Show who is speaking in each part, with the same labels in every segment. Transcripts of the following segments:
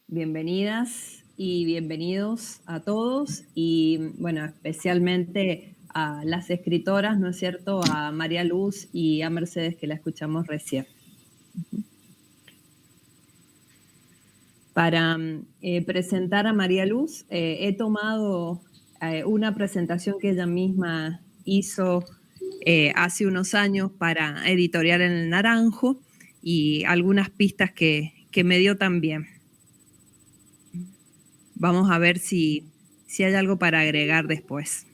Speaker 1: Bienvenidas y bienvenidos a todos y, bueno, especialmente a las escritoras, ¿no es cierto?, a María Luz y a Mercedes, que la escuchamos recién. Para presentar a María Luz, he tomado una presentación que ella misma hizo hace unos años para Editorial en el Naranjo y algunas pistas que me dio también. Vamos a ver si hay algo para agregar después.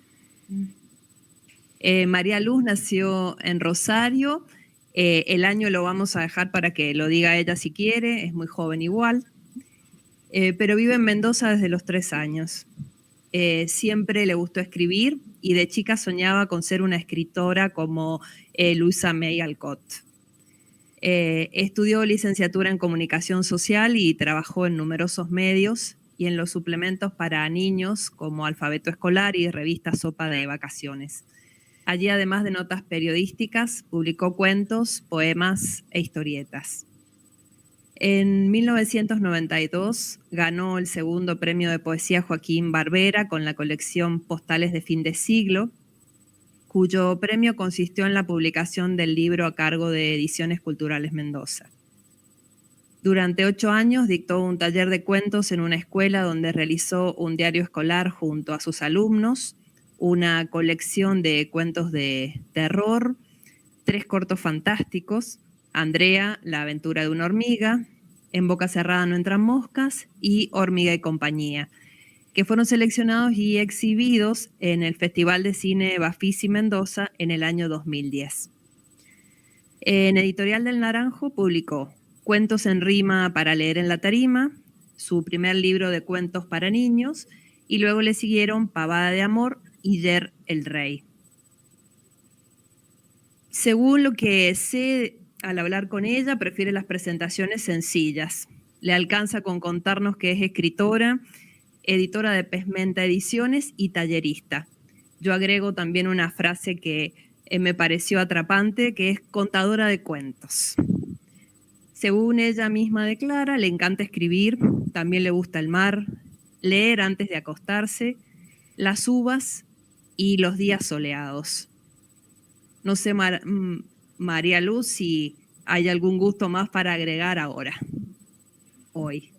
Speaker 1: María Luz nació en Rosario. El año lo vamos a dejar para que lo diga ella si quiere, es muy joven igual. Pero vive en Mendoza desde los 3 años. Siempre le gustó escribir y de chica soñaba con ser una escritora como Louisa May Alcott. Estudió licenciatura en comunicación social y trabajó en numerosos medios y en los suplementos para niños como Alfabeto Escolar y revista Sopa de Vacaciones. Allí, además de notas periodísticas, publicó cuentos, poemas e historietas. En 1992 ganó el segundo premio de poesía Joaquín Barbera con la colección Postales de Fin de Siglo, cuyo premio consistió en la publicación del libro a cargo de Ediciones Culturales Mendoza. Durante 8 años dictó un taller de cuentos en una escuela donde realizó un diario escolar junto a sus alumnos, una colección de cuentos de terror, 3 cortos fantásticos, Andrea, la aventura de una hormiga, En boca cerrada no entran moscas y Hormiga y compañía, que fueron seleccionados y exhibidos en el Festival de Cine Bafisi Mendoza en el año 2010. En Editorial del Naranjo publicó Cuentos en rima para leer en la tarima, su primer libro de cuentos para niños, y luego le siguieron Pavada de amor y Yer el rey. Según lo que sé al hablar con ella, prefiere las presentaciones sencillas. Le alcanza con contarnos que es escritora, editora de Pesmenta Ediciones y tallerista. Yo agrego también una frase que me pareció atrapante, que es contadora de cuentos. Según ella misma declara, le encanta escribir, también le gusta el mar, leer antes de acostarse, las uvas y los días soleados. No sé, María Luz, si hay algún gusto más para agregar ahora, hoy.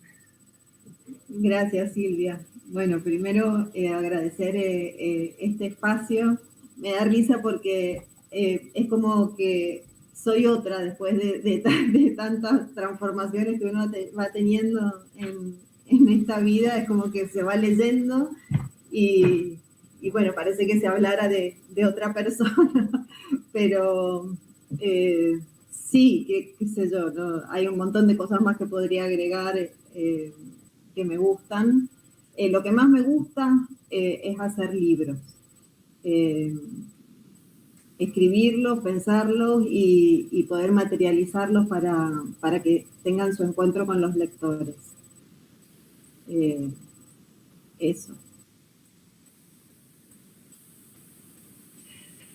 Speaker 2: Gracias, Silvia. Bueno, primero agradecer este espacio. Me da risa porque es como que soy otra después de tantas transformaciones que uno va teniendo en esta vida. Es como que se va leyendo y bueno, parece que se hablara de otra persona, pero sí, qué sé yo, ¿no? Hay un montón de cosas más que podría agregar que me gustan. Lo que más me gusta es hacer libros. Escribirlos, pensarlos y poder materializarlos para que tengan su encuentro con los lectores. Eso.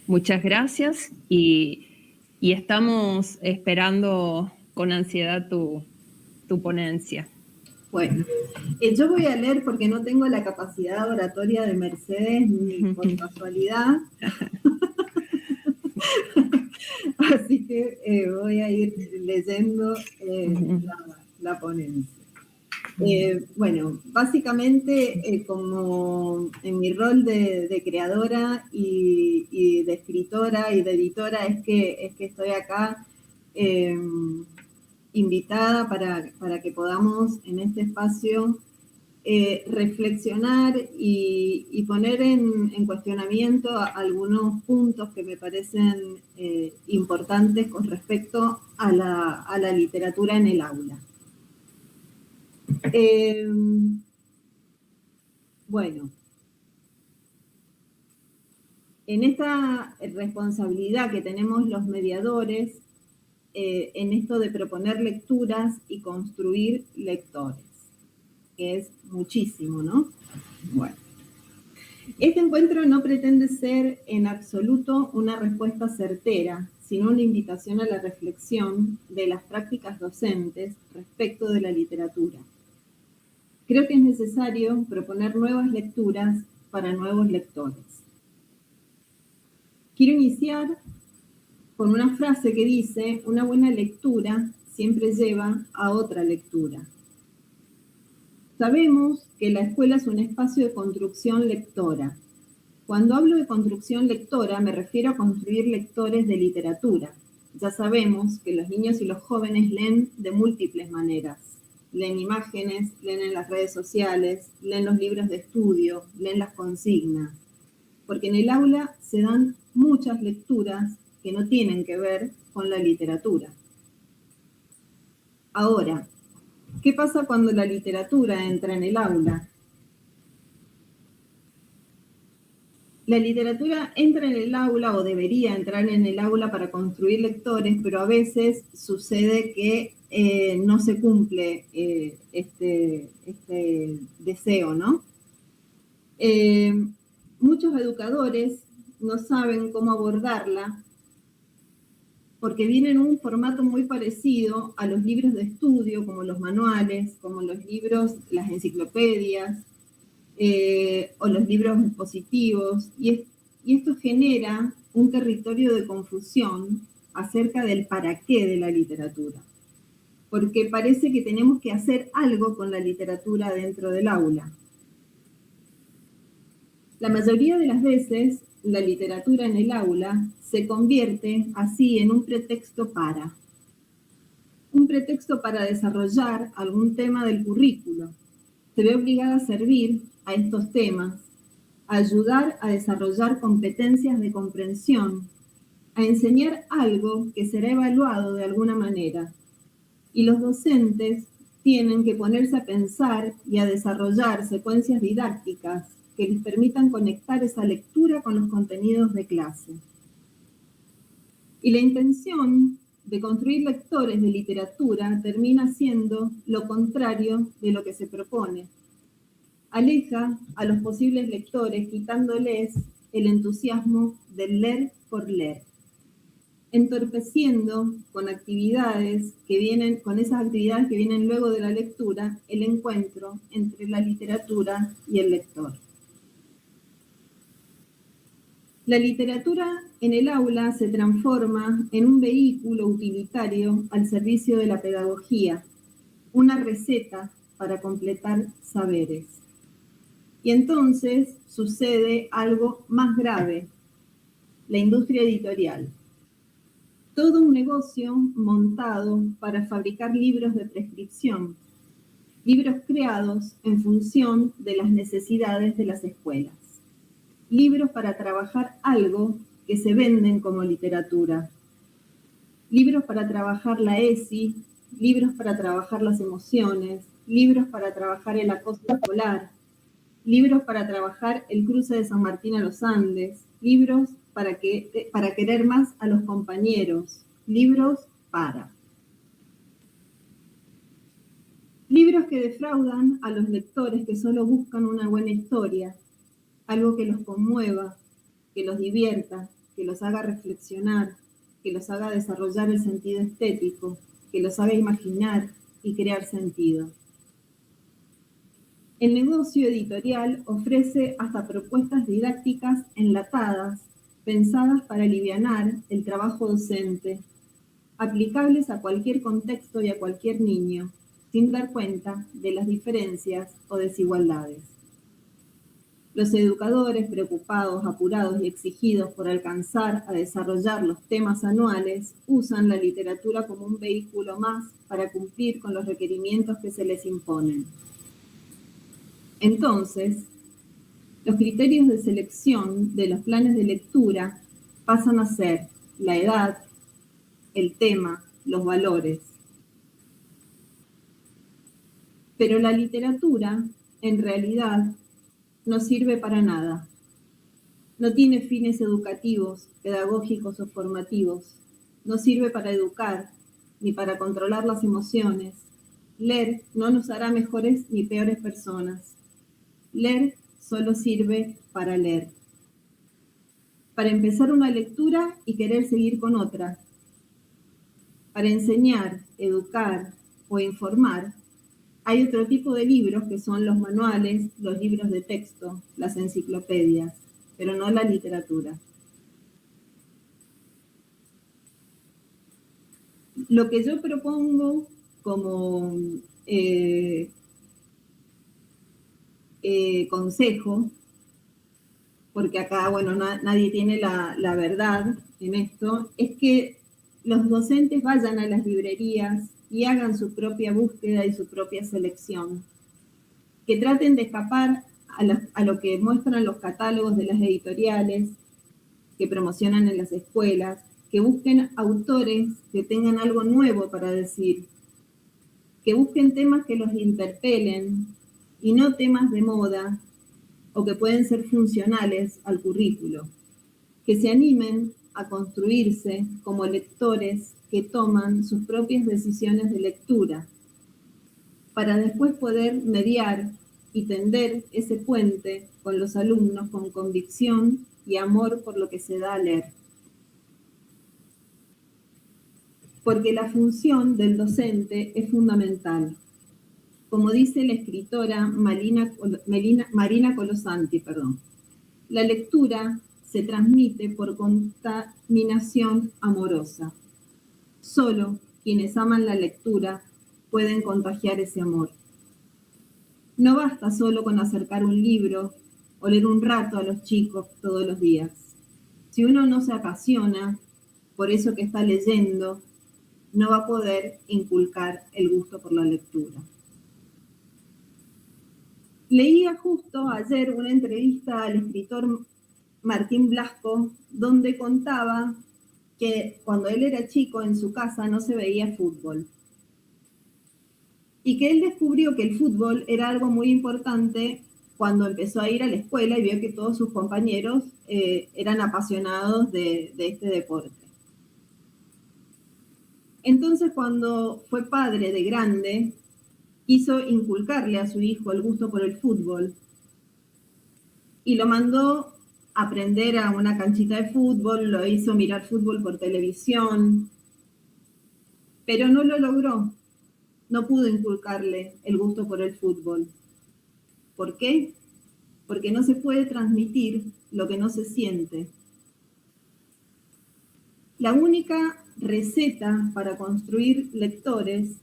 Speaker 1: Muchas gracias y estamos esperando con ansiedad tu ponencia.
Speaker 2: Bueno, yo voy a leer porque no tengo la capacidad oratoria de Mercedes ni por casualidad. Así que voy a ir leyendo la ponencia. Bueno, básicamente como en mi rol de creadora y de escritora y de editora es que estoy acá invitada para que podamos en este espacio reflexionar y poner en cuestionamiento algunos puntos que me parecen importantes con respecto a la literatura en el aula. Bueno, en esta responsabilidad que tenemos los mediadores, en esto de proponer lecturas y construir lectores, que es muchísimo, ¿no? Bueno. Este encuentro no pretende ser en absoluto una respuesta certera, sino una invitación a la reflexión de las prácticas docentes respecto de la literatura. Creo que es necesario proponer nuevas lecturas para nuevos lectores. Quiero iniciar con una frase que dice: una buena lectura siempre lleva a otra lectura. Sabemos que la escuela es un espacio de construcción lectora. Cuando hablo de construcción lectora, me refiero a construir lectores de literatura. Ya sabemos que los niños y los jóvenes leen de múltiples maneras. Leen imágenes, leen en las redes sociales, leen los libros de estudio, leen las consignas. Porque en el aula se dan muchas lecturas que no tienen que ver con la literatura. Ahora, ¿qué pasa cuando la literatura entra en el aula? La literatura entra en el aula o debería entrar en el aula para construir lectores, pero a veces sucede que no se cumple este deseo, ¿no? Muchos educadores no saben cómo abordarla porque viene en un formato muy parecido a los libros de estudio, como los manuales, como los libros, las enciclopedias, o los libros expositivos, y esto genera un territorio de confusión acerca del para qué de la literatura, porque parece que tenemos que hacer algo con la literatura dentro del aula. La mayoría de las veces, la literatura en el aula se convierte así en un pretexto para desarrollar algún tema del currículo. Se ve obligada a servir a estos temas, a ayudar a desarrollar competencias de comprensión, a enseñar algo que será evaluado de alguna manera. Y los docentes tienen que ponerse a pensar y a desarrollar secuencias didácticas que les permitan conectar esa lectura con los contenidos de clase. Y la intención de construir lectores de literatura termina siendo lo contrario de lo que se propone. Aleja a los posibles lectores quitándoles el entusiasmo del leer por leer, entorpeciendo con esas actividades que vienen luego de la lectura, el encuentro entre la literatura y el lector. La literatura en el aula se transforma en un vehículo utilitario al servicio de la pedagogía, una receta para completar saberes. Y entonces sucede algo más grave, la industria editorial. Todo un negocio montado para fabricar libros de prescripción, libros creados en función de las necesidades de las escuelas. Libros para trabajar algo que se venden como literatura. Libros para trabajar la ESI, libros para trabajar las emociones, libros para trabajar el acoso escolar, libros para trabajar el cruce de San Martín a los Andes, libros para querer más a los compañeros, libros que defraudan a los lectores que solo buscan una buena historia, algo que los conmueva, que los divierta, que los haga reflexionar, que los haga desarrollar el sentido estético, que los haga imaginar y crear sentido. El negocio editorial ofrece hasta propuestas didácticas enlatadas, pensadas para alivianar el trabajo docente, aplicables a cualquier contexto y a cualquier niño, sin dar cuenta de las diferencias o desigualdades. Los educadores, preocupados, apurados y exigidos por alcanzar a desarrollar los temas anuales, usan la literatura como un vehículo más para cumplir con los requerimientos que se les imponen. Entonces, los criterios de selección de los planes de lectura pasan a ser la edad, el tema, los valores. Pero la literatura, en realidad, no sirve para nada. No tiene fines educativos, pedagógicos o formativos. No sirve para educar, ni para controlar las emociones. Leer no nos hará mejores ni peores personas. Leer solo sirve para leer. Para empezar una lectura y querer seguir con otra. Para enseñar, educar o informar, Hay otro tipo de libros que son los manuales, los libros de texto, las enciclopedias, pero no la literatura. Lo que yo propongo como consejo, porque acá, bueno, nadie tiene la verdad en esto, es que los docentes vayan a las librerías y hagan su propia búsqueda y su propia selección. Que traten de escapar a lo que muestran los catálogos de las editoriales, que promocionan en las escuelas, que busquen autores que tengan algo nuevo para decir, que busquen temas que los interpelen y no temas de moda o que pueden ser funcionales al currículo, que se animen a construirse como lectores que toman sus propias decisiones de lectura, para después poder mediar y tender ese puente con los alumnos con convicción y amor por lo que se da a leer. Porque la función del docente es fundamental. Como dice la escritora Marina Colosanti, la lectura se transmite por contaminación amorosa. Solo quienes aman la lectura pueden contagiar ese amor. No basta solo con acercar un libro o leer un rato a los chicos todos los días. Si uno no se apasiona por eso que está leyendo, no va a poder inculcar el gusto por la lectura. Leía justo ayer una entrevista al escritor Martín Blasco, donde contaba que cuando él era chico en su casa no se veía fútbol. Y que él descubrió que el fútbol era algo muy importante cuando empezó a ir a la escuela y vio que todos sus compañeros eran apasionados de este deporte. Entonces, cuando fue padre de grande, quiso inculcarle a su hijo el gusto por el fútbol y lo mandó a aprender a una canchita de fútbol, lo hizo mirar fútbol por televisión, pero no lo logró. No pudo inculcarle el gusto por el fútbol. ¿Por qué? Porque no se puede transmitir lo que no se siente. La única receta para construir lectores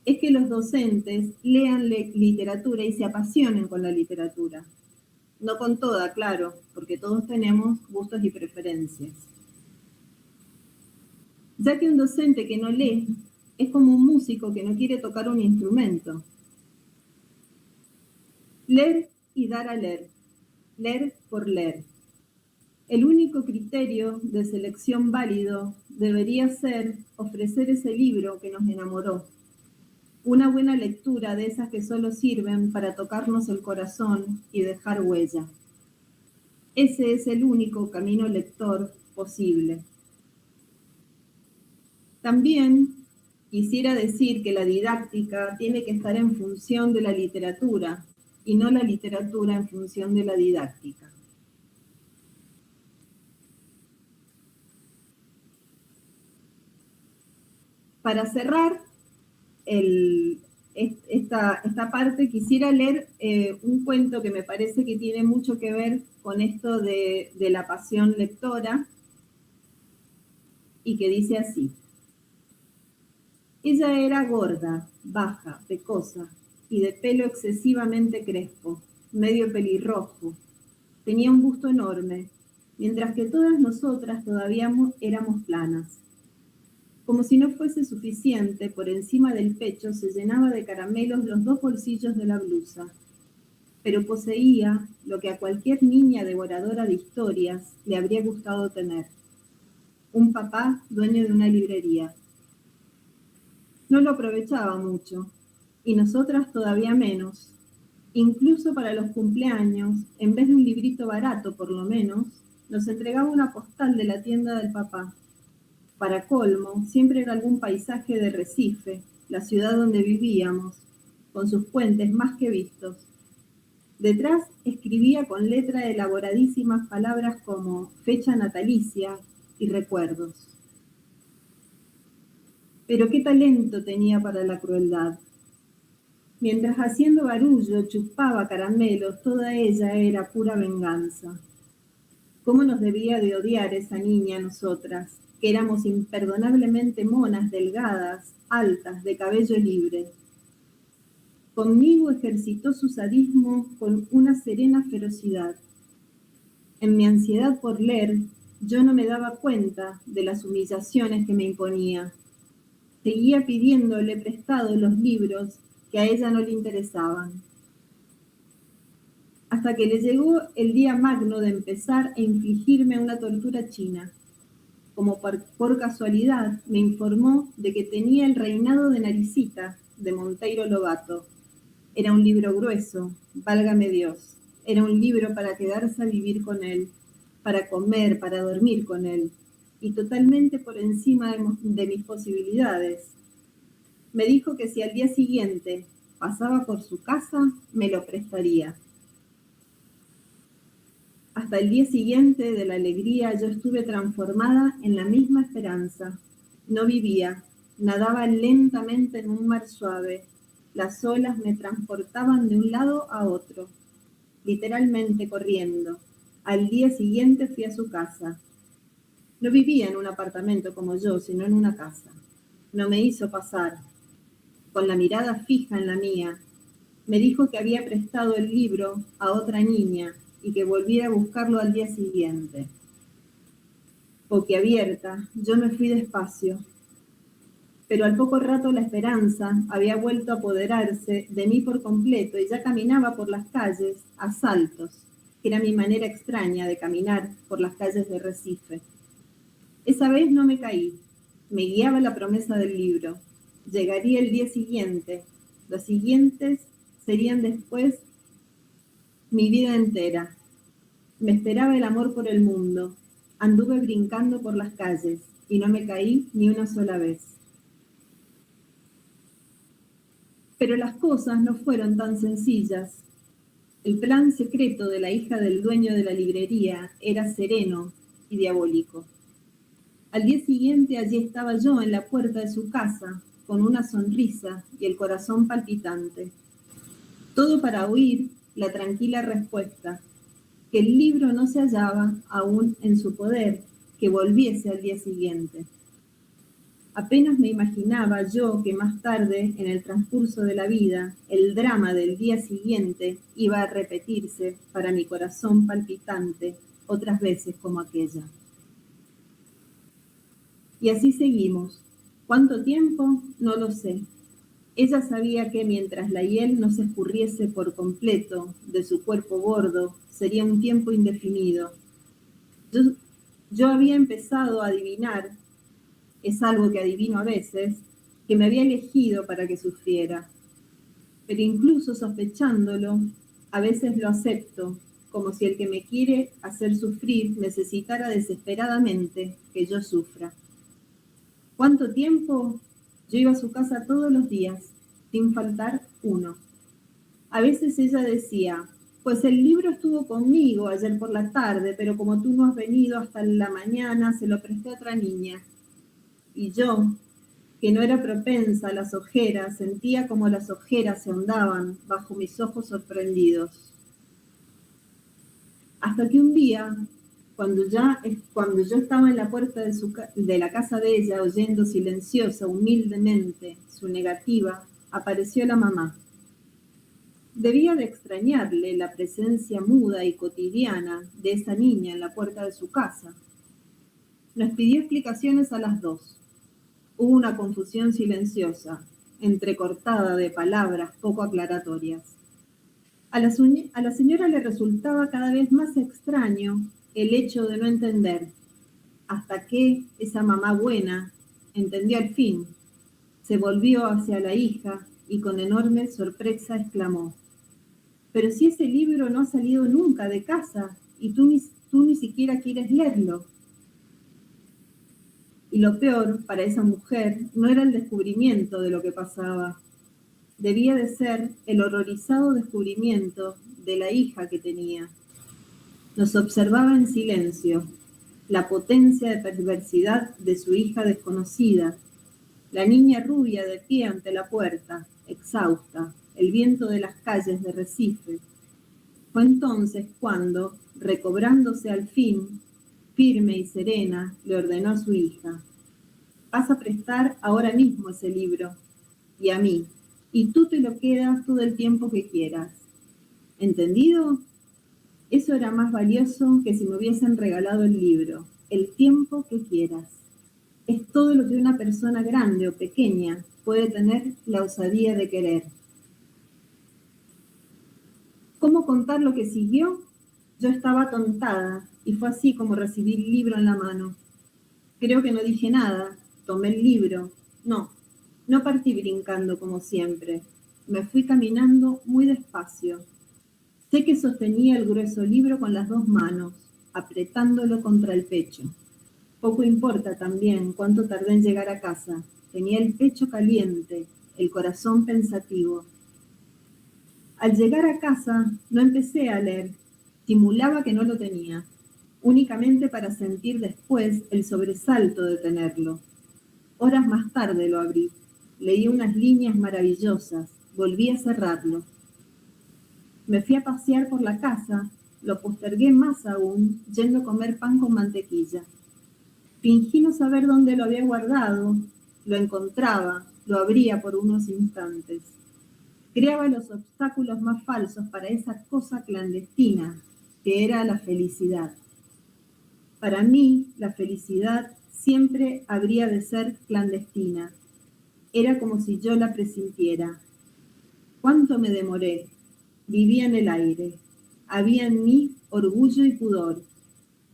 Speaker 2: es que los docentes lean literatura y se apasionen con la literatura. No con toda, claro, porque todos tenemos gustos y preferencias. Ya que un docente que no lee es como un músico que no quiere tocar un instrumento. Leer y dar a leer. Leer por leer. El único criterio de selección válido debería ser ofrecer ese libro que nos enamoró. Una buena lectura de esas que solo sirven para tocarnos el corazón y dejar huella. Ese es el único camino lector posible. También quisiera decir que la didáctica tiene que estar en función de la literatura y no la literatura en función de la didáctica. Para cerrar esta parte, quisiera leer un cuento que me parece que tiene mucho que ver con esto de la pasión lectora y que dice así. Ella era gorda, baja, pecosa y de pelo excesivamente crespo, medio pelirrojo. Tenía un busto enorme, mientras que todas nosotras todavía éramos planas. Como si no fuese suficiente, por encima del pecho se llenaba de caramelos los dos bolsillos de la blusa, pero poseía lo que a cualquier niña devoradora de historias le habría gustado tener: un papá dueño de una librería. No lo aprovechaba mucho, y nosotras todavía menos. Incluso para los cumpleaños, en vez de un librito barato por lo menos, nos entregaba una postal de la tienda del papá. Para colmo, siempre era algún paisaje de Recife, la ciudad donde vivíamos, con sus puentes más que vistos. Detrás escribía con letra elaboradísimas palabras como fecha natalicia y recuerdos. Pero qué talento tenía para la crueldad. Mientras haciendo barullo chupaba caramelos, toda ella era pura venganza. ¿Cómo nos debía de odiar esa niña a nosotras, que éramos imperdonablemente monas delgadas, altas, de cabello libre? Conmigo ejercitó su sadismo con una serena ferocidad. En mi ansiedad por leer, yo no me daba cuenta de las humillaciones que me imponía. Seguía pidiéndole prestado los libros que a ella no le interesaban. Hasta que le llegó el día magno de empezar a infligirme una tortura china. Como por casualidad me informó de que tenía El reinado de Naricita, de Monteiro Lobato. Era un libro grueso, válgame Dios. Era un libro para quedarse a vivir con él, para comer, para dormir con él, y totalmente por encima de mis posibilidades. Me dijo que si al día siguiente pasaba por su casa, me lo prestaría. Hasta el día siguiente de la alegría yo estuve transformada en la misma esperanza. No vivía, nadaba lentamente en un mar suave. Las olas me transportaban de un lado a otro, literalmente corriendo. Al día siguiente fui a su casa. No vivía en un apartamento como yo, sino en una casa. No me hizo pasar, con la mirada fija en la mía. Me dijo que había prestado el libro a otra niña y que volviera a buscarlo al día siguiente. Boquiabierta, yo me fui despacio, pero al poco rato la esperanza había vuelto a apoderarse de mí por completo y ya caminaba por las calles a saltos, que era mi manera extraña de caminar por las calles de Recife. Esa vez no me caí, me guiaba la promesa del libro. Llegaría el día siguiente, los siguientes serían después mi vida entera. Me esperaba el amor por el mundo. Anduve brincando por las calles y no me caí ni una sola vez. Pero las cosas no fueron tan sencillas. El plan secreto de la hija del dueño de la librería era sereno y diabólico. Al día siguiente allí estaba yo en la puerta de su casa, con una sonrisa y el corazón palpitante. Todo para oír la tranquila respuesta, que el libro no se hallaba aún en su poder, que volviese al día siguiente. Apenas me imaginaba yo que más tarde, en el transcurso de la vida, el drama del día siguiente iba a repetirse para mi corazón palpitante otras veces como aquella. Y así seguimos. ¿Cuánto tiempo? No lo sé. Ella sabía que mientras la hiel no se escurriese por completo de su cuerpo gordo, sería un tiempo indefinido. Yo había empezado a adivinar, es algo que adivino a veces, que me había elegido para que sufriera. Pero incluso sospechándolo, a veces lo acepto, como si el que me quiere hacer sufrir necesitara desesperadamente que yo sufra. ¿Cuánto tiempo? Yo iba a su casa todos los días, sin faltar uno. A veces ella decía, pues el libro estuvo conmigo ayer por la tarde, pero como tú no has venido hasta la mañana, se lo presté a otra niña. Y yo, que no era propensa a las ojeras, sentía como las ojeras se ahondaban bajo mis ojos sorprendidos. Hasta que un día, cuando yo estaba en la puerta de la casa de ella, oyendo silenciosa, humildemente, su negativa, apareció la mamá. Debía de extrañarle la presencia muda y cotidiana de esa niña en la puerta de su casa. Nos pidió explicaciones a las dos. Hubo una confusión silenciosa, entrecortada de palabras poco aclaratorias. A la señora le resultaba cada vez más extraño el hecho de no entender, hasta que esa mamá buena entendió al fin, se volvió hacia la hija y con enorme sorpresa exclamó, «Pero si ese libro no ha salido nunca de casa y tú ni siquiera quieres leerlo». Y lo peor para esa mujer no era el descubrimiento de lo que pasaba. Debía de ser el horrorizado descubrimiento de la hija que tenía. Nos observaba en silencio, la potencia de perversidad de su hija desconocida, la niña rubia de pie ante la puerta, exhausta, el viento de las calles de Recife. Fue entonces cuando, recobrándose al fin, firme y serena, le ordenó a su hija: vas a prestar ahora mismo ese libro, y a mí, y tú te lo quedas todo el tiempo que quieras. ¿Entendido? Eso era más valioso que si me hubiesen regalado el libro, el tiempo que quieras. Es todo lo que una persona grande o pequeña puede tener la osadía de querer. ¿Cómo contar lo que siguió? Yo estaba atontada y fue así como recibí el libro en la mano. Creo que no dije nada, tomé el libro. No partí brincando como siempre. Me fui caminando muy despacio. Sé que sostenía el grueso libro con las dos manos, apretándolo contra el pecho. Poco importa también cuánto tardé en llegar a casa. Tenía el pecho caliente, el corazón pensativo. Al llegar a casa no empecé a leer, simulaba que no lo tenía, únicamente para sentir después el sobresalto de tenerlo. Horas más tarde lo abrí, leí unas líneas maravillosas, volví a cerrarlo. Me fui a pasear por la casa, lo postergué más aún, yendo a comer pan con mantequilla. Fingí no saber dónde lo había guardado, lo encontraba, lo abría por unos instantes. Creaba los obstáculos más falsos para esa cosa clandestina que era la felicidad. Para mí, la felicidad siempre habría de ser clandestina. Era como si yo la presintiera. ¿Cuánto me demoré? Vivía en el aire. Había en mí orgullo y pudor.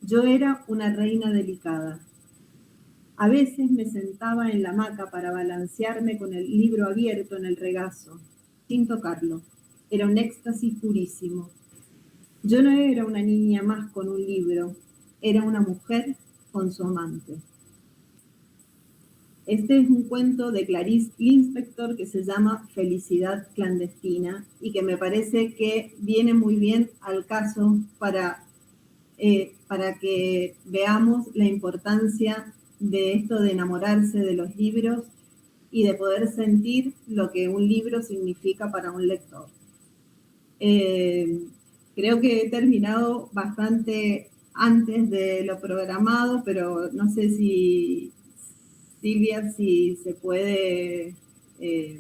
Speaker 2: Yo era una reina delicada. A veces me sentaba en la hamaca para balancearme con el libro abierto en el regazo, sin tocarlo. Era un éxtasis purísimo. Yo no era una niña más con un libro, era una mujer con su amante. Este es un cuento de Clarice Lispector que se llama Felicidad clandestina y que me parece que viene muy bien al caso para que veamos la importancia de esto de enamorarse de los libros y de poder sentir lo que un libro significa para un lector. Creo que he terminado bastante antes de lo programado, pero no sé si, Silvia, si se puede, si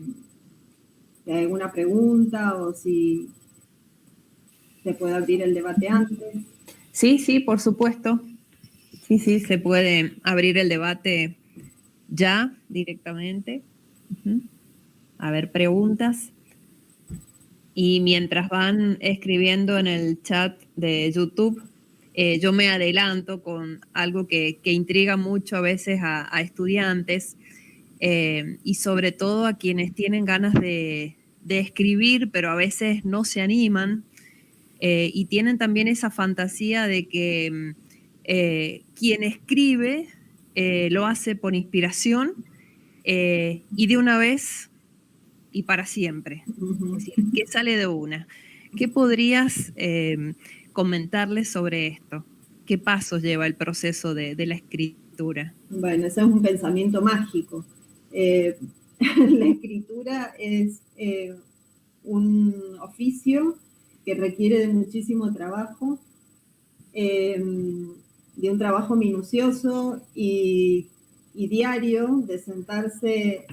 Speaker 2: hay alguna pregunta o si se puede abrir el debate antes.
Speaker 1: Sí, por supuesto. Sí, se puede abrir el debate ya directamente. A ver, preguntas. Y mientras van escribiendo en el chat de YouTube, yo me adelanto con algo que intriga mucho a veces a estudiantes y sobre todo a quienes tienen ganas de escribir, pero a veces no se animan y tienen también esa fantasía de que quien escribe lo hace por inspiración y de una vez y para siempre. Es decir, que sale de una. ¿Qué podrías comentarles sobre esto? ¿Qué pasos lleva el proceso de la escritura?
Speaker 2: Bueno, ese es un pensamiento mágico. La escritura es un oficio que requiere de muchísimo trabajo, de un trabajo minucioso y diario, de sentarse,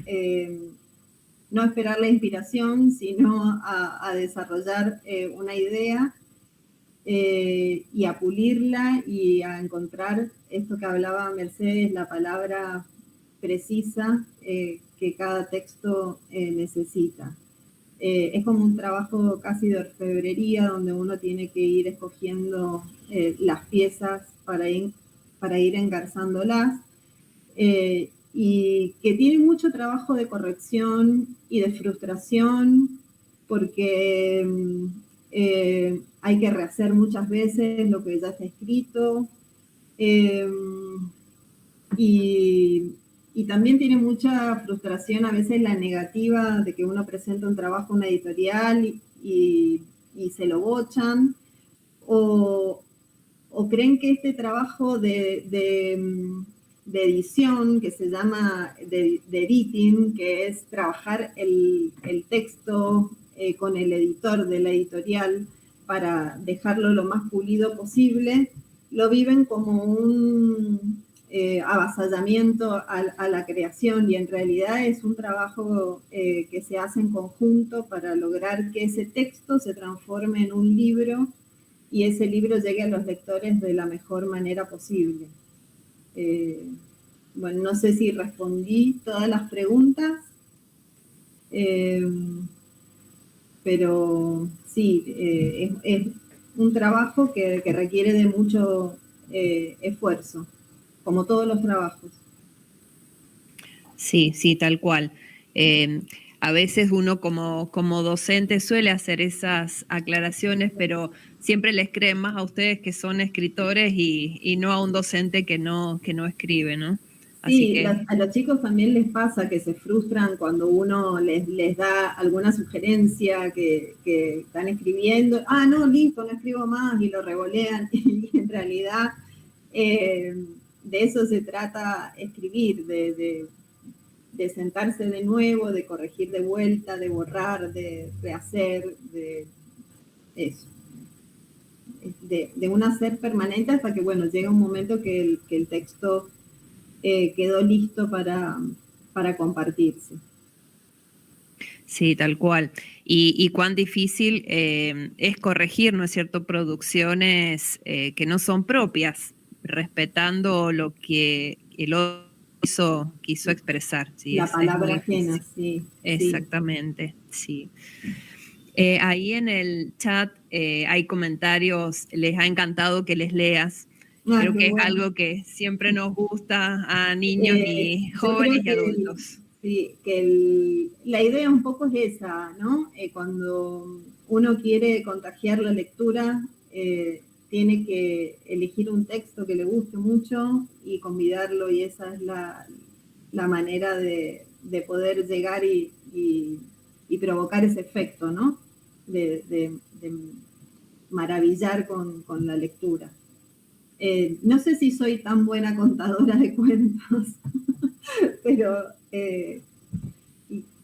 Speaker 2: no esperar la inspiración, sino a desarrollar una idea y a pulirla y a encontrar esto que hablaba Mercedes, la palabra precisa que cada texto necesita. Es como un trabajo casi de orfebrería donde uno tiene que ir escogiendo las piezas para ir engarzándolas y que tiene mucho trabajo de corrección y de frustración porque hay que rehacer muchas veces lo que ya está escrito y también tiene mucha frustración a veces la negativa de que uno presenta un trabajo a una editorial y se lo bochan o creen que este trabajo de edición que se llama de editing, que es trabajar el texto con el editor de la editorial para dejarlo lo más pulido posible, lo viven como un avasallamiento a la creación, y en realidad es un trabajo que se hace en conjunto para lograr que ese texto se transforme en un libro y ese libro llegue a los lectores de la mejor manera posible. Bueno, no sé si respondí todas las preguntas, pero sí, es un trabajo que requiere de mucho esfuerzo, como todos los trabajos.
Speaker 1: Sí, sí, tal cual. A veces uno como docente suele hacer esas aclaraciones, pero siempre les creen más a ustedes que son escritores y no a un docente que no escribe, ¿no? Así
Speaker 2: Sí,
Speaker 1: que
Speaker 2: a los chicos también les pasa que se frustran cuando uno les da alguna sugerencia que están escribiendo. Ah, no, listo, no escribo más, y lo revolean. Y en realidad de eso se trata escribir, de sentarse de nuevo, de corregir de vuelta, de borrar, de rehacer, de eso. De un hacer permanente hasta que, bueno, llega un momento que el texto quedó listo para compartirse.
Speaker 1: sí, tal cual. Y cuán difícil es corregir, ¿no es cierto?, producciones que no son propias, respetando lo que el otro quiso expresar. Sí,
Speaker 2: La
Speaker 1: es muy
Speaker 2: palabra ajena,
Speaker 1: difícil.
Speaker 2: sí.
Speaker 1: Exactamente, sí. Ahí en el chat hay comentarios, les ha encantado que les leas.
Speaker 2: Ah,
Speaker 1: Creo
Speaker 2: qué
Speaker 1: que es
Speaker 2: bueno.
Speaker 1: algo que siempre nos gusta a niños y
Speaker 2: Yo creo
Speaker 1: jóvenes y adultos.
Speaker 2: sí, la idea un poco es esa, ¿no? Cuando uno quiere contagiar la lectura, tiene que elegir un texto que le guste mucho y convidarlo, y esa es la manera de poder llegar y provocar ese efecto, ¿no? De maravillar con la lectura. No sé si soy tan buena contadora de cuentos, pero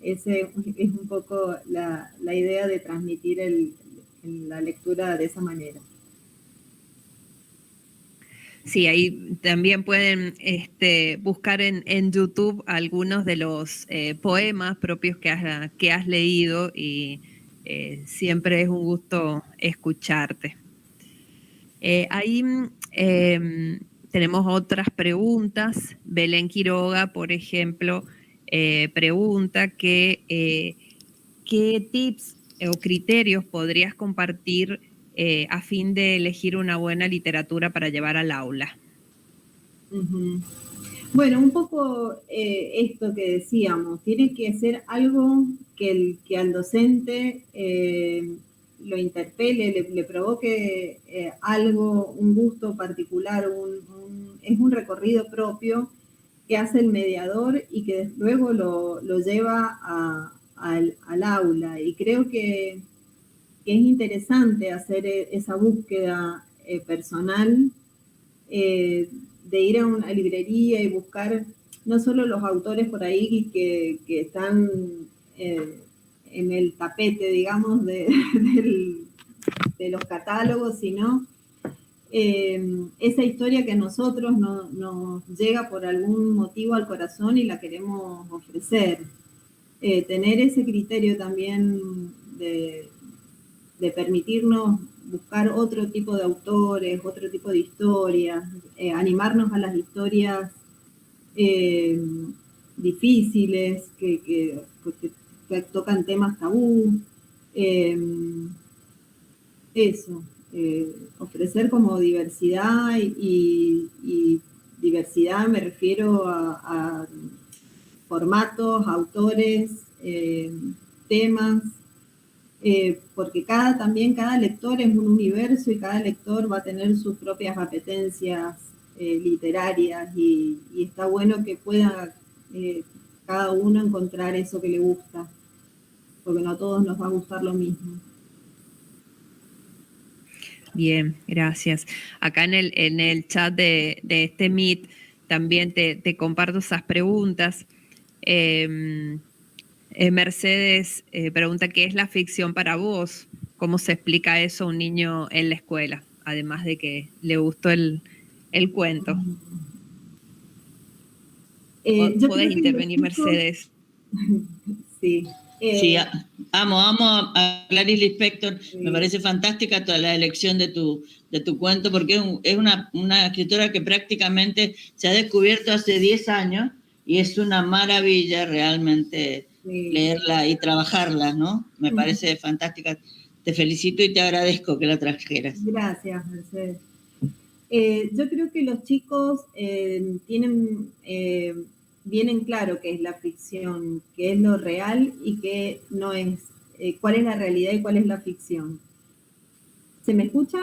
Speaker 2: ese es un poco la idea de transmitir la lectura de esa manera.
Speaker 1: Sí, ahí también pueden buscar en YouTube algunos de los poemas propios que has leído y siempre es un gusto escucharte. Ahí tenemos otras preguntas. Belén Quiroga, por ejemplo, pregunta qué tips o criterios podrías compartir a fin de elegir una buena literatura para llevar al aula.
Speaker 2: Uh-huh. Bueno, un poco esto que decíamos, tiene que ser algo que al docente lo interpele, le provoque algo, un gusto particular, es un recorrido propio que hace el mediador y que luego lo lleva al aula. Y creo que es interesante hacer esa búsqueda personal, de ir a una librería y buscar no solo los autores por ahí que están en el tapete, digamos, de los catálogos, sino esa historia que a nosotros nos llega por algún motivo al corazón y la queremos ofrecer. Tener ese criterio también de permitirnos buscar otro tipo de autores, otro tipo de historias, animarnos a las historias difíciles, que tocan temas tabú. Eso, ofrecer como diversidad y diversidad me refiero a formatos, autores, temas, porque cada lector es un universo y cada lector va a tener sus propias apetencias literarias y está bueno que pueda cada uno encontrar eso que le gusta, porque no a todos nos va a gustar lo mismo.
Speaker 1: Bien, gracias. Acá en el chat de este Meet también te comparto esas preguntas. Mercedes pregunta, ¿qué es la ficción para vos? ¿Cómo se explica eso a un niño en la escuela? Además de que le gustó el cuento.
Speaker 2: Yo
Speaker 1: Podés
Speaker 2: creo que los
Speaker 1: intervenir,
Speaker 2: chicos,
Speaker 1: Mercedes.
Speaker 2: sí.
Speaker 3: Sí, amo a Clarice Lispector.
Speaker 2: Sí.
Speaker 3: Me parece fantástica toda la elección de tu cuento, porque es una escritora que prácticamente se ha descubierto hace 10 años y es una maravilla realmente leerla y trabajarla, ¿no? Me parece fantástica. Te felicito y te agradezco que la trajeras.
Speaker 2: Gracias, Mercedes. Yo creo que los chicos vienen claro qué es la ficción, qué es lo real y qué no es, cuál es la realidad y cuál es la ficción. ¿Se me escucha?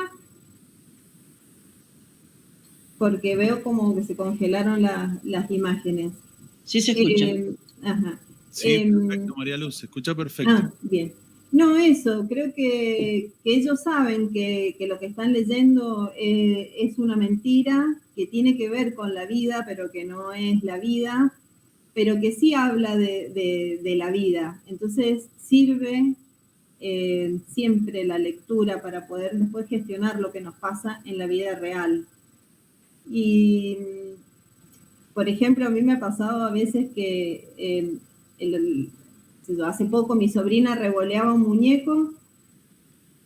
Speaker 2: Porque veo como que se congelaron las imágenes.
Speaker 3: Sí, se escucha.
Speaker 2: Ajá.
Speaker 4: Sí, perfecto, María Luz, se escucha perfecto.
Speaker 2: Ah, bien. No, eso, creo que ellos saben que lo que están leyendo es una mentira, que tiene que ver con la vida, pero que no es la vida, pero que sí habla de la vida. Entonces sirve siempre la lectura para poder después gestionar lo que nos pasa en la vida real. Y, por ejemplo, a mí me ha pasado a veces que hace poco mi sobrina revoleaba un muñeco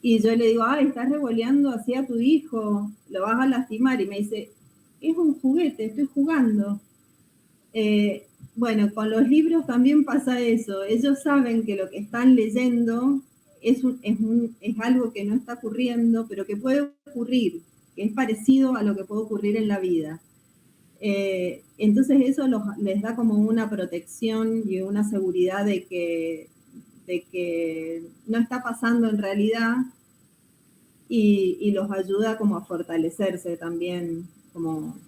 Speaker 2: y yo le digo, ay, estás revoleando así a tu hijo, lo vas a lastimar. Y me dice, es un juguete, estoy jugando. Bueno, con los libros también pasa eso. Ellos saben que lo que están leyendo es algo que no está ocurriendo, pero que puede ocurrir, que es parecido a lo que puede ocurrir en la vida. Entonces eso les da como una protección y una seguridad de que no está pasando en realidad y los ayuda como a fortalecerse también como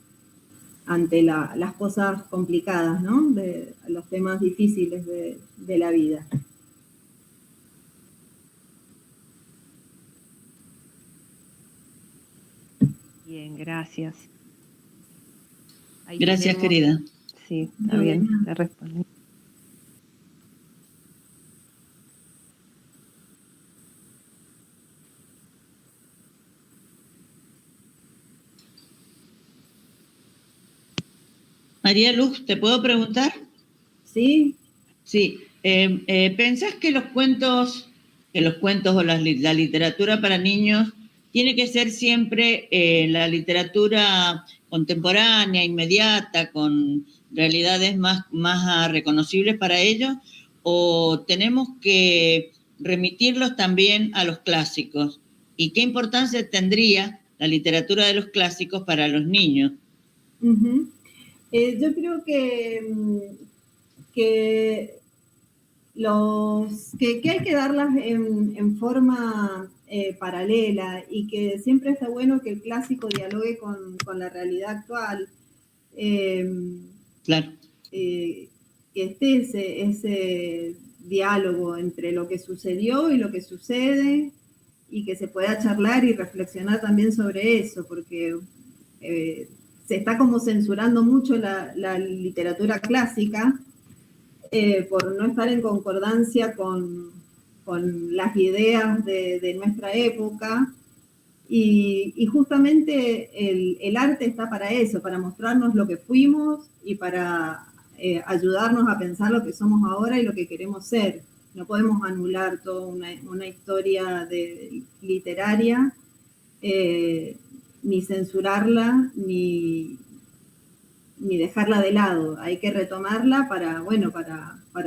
Speaker 2: ante las cosas complicadas, ¿no? De los temas difíciles de la vida.
Speaker 1: Bien, gracias. Ahí
Speaker 3: Gracias, querida.
Speaker 1: Sí, está bien, te respondí.
Speaker 3: María Luz, ¿te puedo preguntar?
Speaker 2: Sí.
Speaker 3: Sí. ¿Pensás que los cuentos o la literatura para niños tiene que ser siempre la literatura contemporánea, inmediata, con realidades más reconocibles para ellos? ¿O tenemos que remitirlos también a los clásicos? ¿Y qué importancia tendría la literatura de los clásicos para los niños?
Speaker 2: Uh-huh. Yo creo que hay que darlas en forma paralela y que siempre está bueno que el clásico dialogue con la realidad actual.
Speaker 3: Claro.
Speaker 2: Que esté ese diálogo entre lo que sucedió y lo que sucede y que se pueda charlar y reflexionar también sobre eso, porque se está como censurando mucho la literatura clásica por no estar en concordancia con las ideas de nuestra época. Y justamente el arte está para eso, para mostrarnos lo que fuimos y para ayudarnos a pensar lo que somos ahora y lo que queremos ser. No podemos anular toda una historia literaria, ni censurarla, ni dejarla de lado. Hay que retomarla para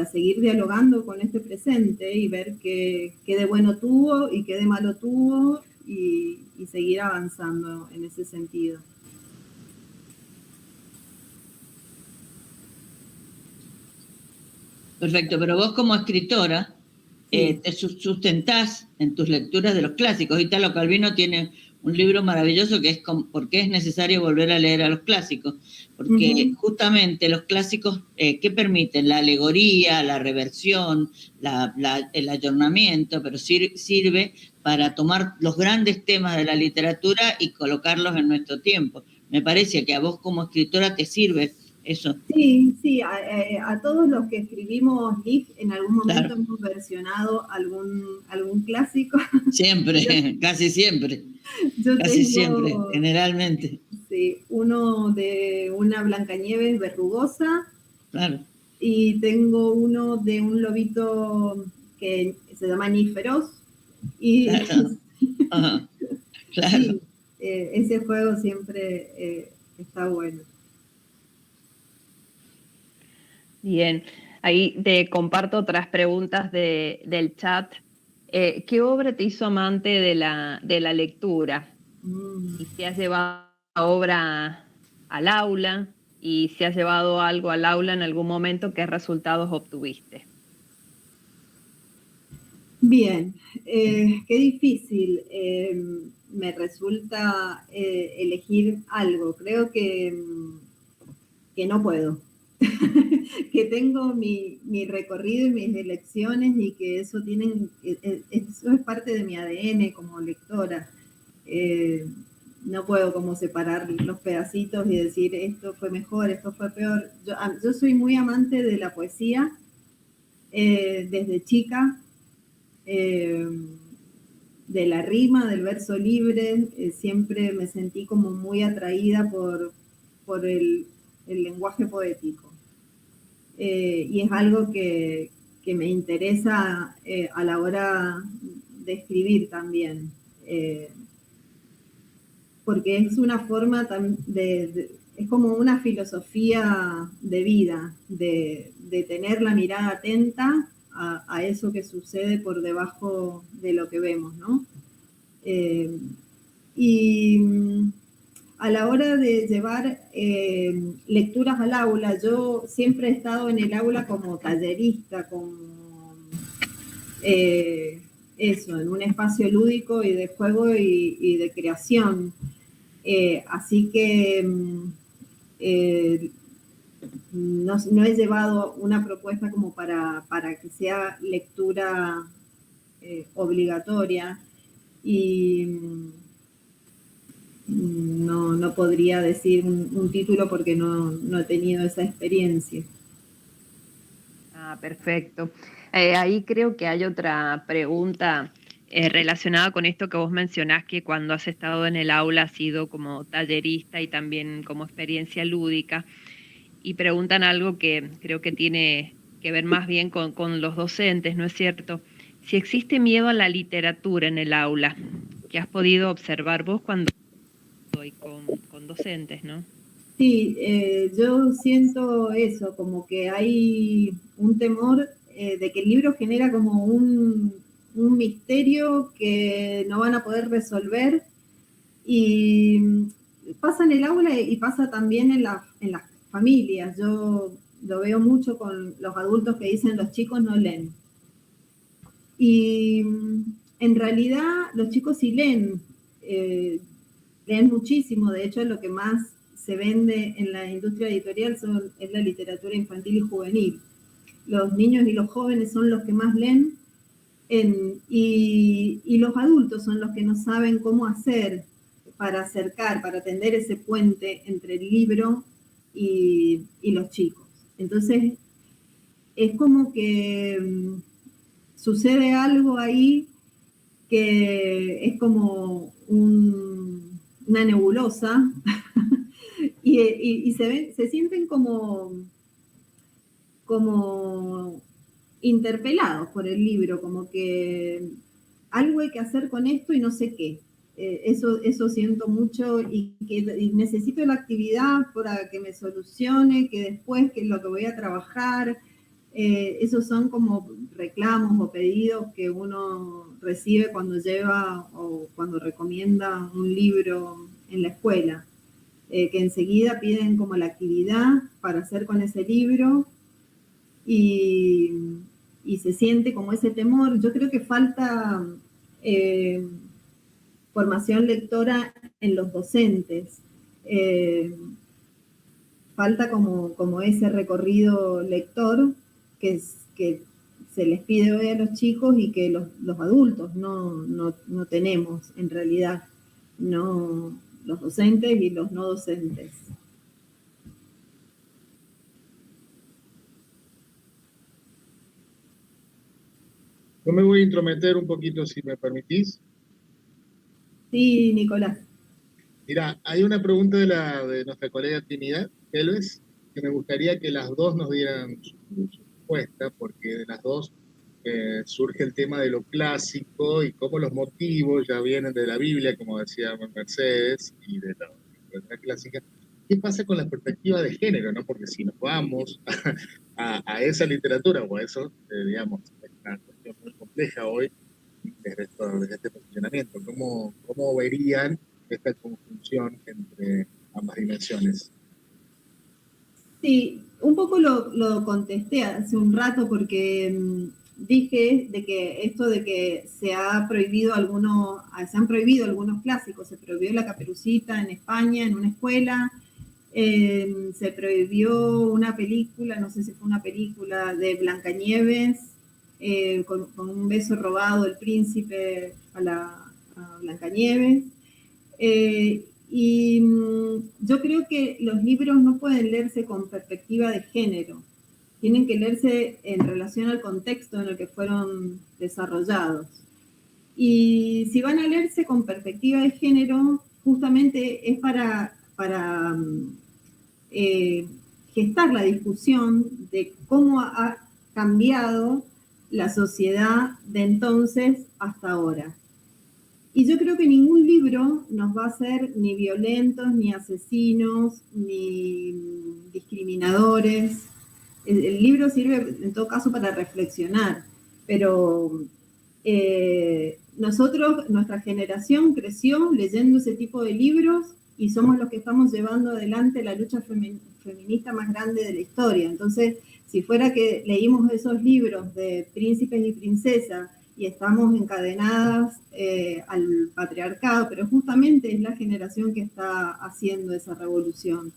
Speaker 2: seguir dialogando con este presente y ver qué de bueno tuvo y qué de malo tuvo y seguir avanzando en ese sentido.
Speaker 3: Perfecto, pero vos como escritora te sustentás en tus lecturas de los clásicos. Italo Calvino tiene un libro maravilloso que es ¿Por qué es necesario volver a leer a los clásicos? Porque justamente los clásicos, ¿qué permiten? La alegoría, la reversión, el ayornamiento, pero sirve para tomar los grandes temas de la literatura y colocarlos en nuestro tiempo. Me parece que a vos como escritora te sirve Eso.
Speaker 2: Sí, a todos los que escribimos GIF en algún momento
Speaker 3: Claro.
Speaker 2: hemos versionado algún clásico.
Speaker 3: Siempre, casi siempre.
Speaker 2: Yo
Speaker 3: Casi
Speaker 2: tengo,
Speaker 3: siempre, generalmente.
Speaker 2: sí, uno de una Blancanieves verrugosa
Speaker 3: Claro.
Speaker 2: y tengo uno de un lobito que se llama Níferos. Y
Speaker 3: Claro. Ajá. Claro.
Speaker 2: sí, ese juego siempre está bueno.
Speaker 1: Bien, ahí te comparto otras preguntas del chat. ¿Qué obra te hizo amante de la lectura? Y si has llevado la obra al aula, y si has llevado algo al aula en algún momento, ¿qué resultados obtuviste?
Speaker 2: Bien, qué difícil me resulta elegir algo. Creo que no puedo. Que tengo mi recorrido y mis elecciones y que eso eso es parte de mi ADN como lectora. No puedo como separar los pedacitos y decir esto fue mejor, esto fue peor. Yo soy muy amante de la poesía desde chica. De la rima, del verso libre, siempre me sentí como muy atraída por el lenguaje poético. Y es algo que me interesa a la hora de escribir también, porque es una forma es como una filosofía de vida, de tener la mirada atenta a eso que sucede por debajo de lo que vemos, ¿no? Y a la hora de llevar lecturas al aula, yo siempre he estado en el aula como tallerista, como eso, en un espacio lúdico y de juego y de creación. Así que no he llevado una propuesta como para que sea lectura obligatoria y no podría decir un título porque no he tenido esa experiencia.
Speaker 1: Ah, perfecto. Ahí creo que hay otra pregunta relacionada con esto que vos mencionás, que cuando has estado en el aula has sido como tallerista y también como experiencia lúdica, y preguntan algo que creo que tiene que ver más bien con los docentes, ¿no es cierto? Si existe miedo a la literatura en el aula, que has podido observar vos cuando estoy con docentes, ¿no?
Speaker 2: Sí, yo siento eso, como que hay un temor de que el libro genera como un misterio que no van a poder resolver y pasa en el aula y pasa también en las familias. Yo lo veo mucho con los adultos que dicen los chicos no leen. Y en realidad los chicos sí leen, leen muchísimo, de hecho lo que más se vende en la industria editorial es la literatura infantil y juvenil. Los niños y los jóvenes son los que más leen y los adultos son los que no saben cómo hacer para acercar, para tender ese puente entre el libro y los chicos. Entonces, es como que sucede algo ahí que es como una nebulosa y se sienten como interpelados por el libro, como que algo hay que hacer con esto y no sé qué. Eso siento mucho y necesito la actividad para que me solucione, que después que es lo que voy a trabajar. Esos son como reclamos o pedidos que uno recibe cuando lleva o cuando recomienda un libro en la escuela, que enseguida piden como la actividad para hacer con ese libro y se siente como ese temor. Yo creo que falta formación lectora en los docentes. Falta como ese recorrido lector que se les pide hoy a los chicos y que los adultos no tenemos en realidad, no los docentes y los no docentes.
Speaker 5: Yo me voy a intrometer un poquito, si me permitís.
Speaker 2: Sí, Nicolás.
Speaker 5: Mira, hay una pregunta de nuestra colega Trinidad Helves, que me gustaría que las dos nos dieran su respuesta, porque de las dos surge el tema de lo clásico y cómo los motivos ya vienen de la Biblia, como decía Mercedes, y de la literatura clásica. ¿Qué pasa con la perspectiva de género, no? Porque si nos vamos a esa literatura o a eso, digamos, es una cuestión muy compleja hoy desde este posicionamiento. ¿Cómo verían esta conjunción entre ambas dimensiones?
Speaker 2: Sí, un poco lo contesté hace un rato porque dije de que esto de que se han prohibido algunos clásicos, se prohibió La Caperucita en España, en una escuela, se prohibió una película, no sé si fue una película de Blancanieves, con un beso robado del príncipe a Blancanieves. Y yo creo que los libros no pueden leerse con perspectiva de género, tienen que leerse en relación al contexto en el que fueron desarrollados. Y si van a leerse con perspectiva de género, justamente es para gestar la discusión de cómo ha cambiado la sociedad de entonces hasta ahora. Y yo creo que ningún libro nos va a hacer ni violentos, ni asesinos, ni discriminadores. El libro sirve en todo caso para reflexionar, pero nuestra generación creció leyendo ese tipo de libros y somos los que estamos llevando adelante la lucha feminista más grande de la historia. Entonces, si fuera que leímos esos libros de príncipes y princesas y estamos encadenadas al patriarcado, pero justamente es la generación que está haciendo esa revolución.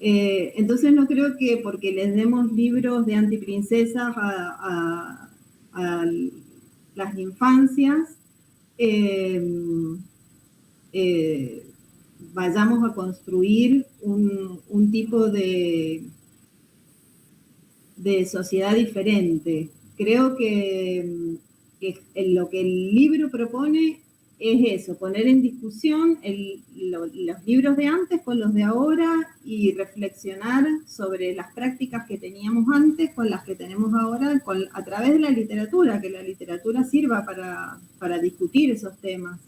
Speaker 2: Entonces no creo que porque les demos libros de antiprincesas a las infancias, vayamos a construir un tipo de sociedad diferente. Creo que lo que el libro propone es eso, poner en discusión los libros de antes con los de ahora y reflexionar sobre las prácticas que teníamos antes con las que tenemos ahora a través de la literatura, que la literatura sirva para discutir esos temas.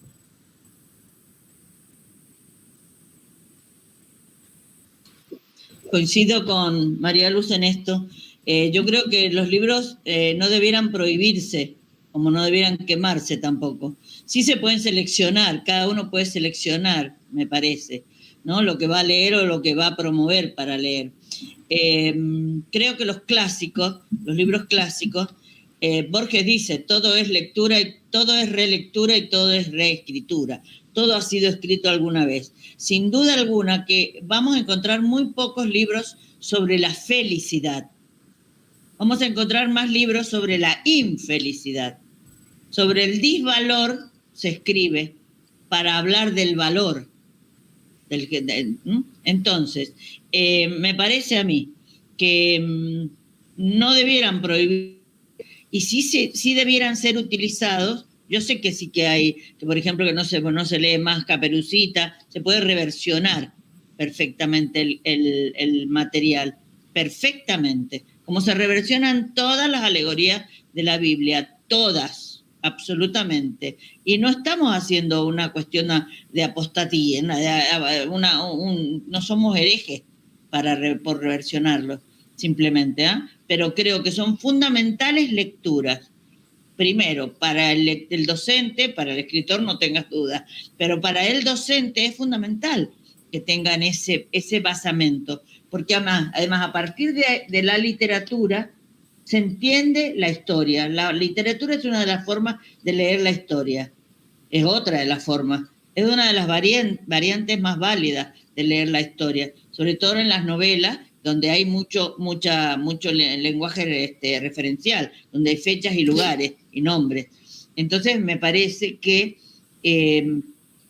Speaker 3: Coincido con María Luz en esto. Yo creo que los libros no debieran prohibirse, como no debieran quemarse tampoco. Sí se pueden seleccionar, cada uno puede seleccionar, me parece, ¿no? Lo que va a leer o lo que va a promover para leer. Creo que los libros clásicos, Borges dice, todo es lectura, y todo es relectura y todo es reescritura. Todo ha sido escrito alguna vez. Sin duda alguna que vamos a encontrar muy pocos libros sobre la felicidad. Vamos a encontrar más libros sobre la infelicidad. Sobre el disvalor se escribe para hablar del valor. Entonces, me parece a mí que no debieran prohibir y sí debieran ser utilizados. Yo sé que sí que hay, que por ejemplo que no se lee más Caperucita, se puede reversionar perfectamente el material, perfectamente, como se reversionan todas las alegorías de la Biblia, todas, absolutamente. Y no estamos haciendo una cuestión de apostatía, no somos herejes por reversionarlo, simplemente, pero creo que son fundamentales lecturas. Primero, para el docente, para el escritor no tengas dudas, pero para el docente es fundamental que tengan ese basamento, porque además a partir de la literatura se entiende la historia. La literatura es una de las formas de leer la historia, es otra de las formas, es una de las variantes más válidas de leer la historia, sobre todo en las novelas, donde hay mucho lenguaje referencial, donde hay fechas y lugares y nombres. Entonces me parece que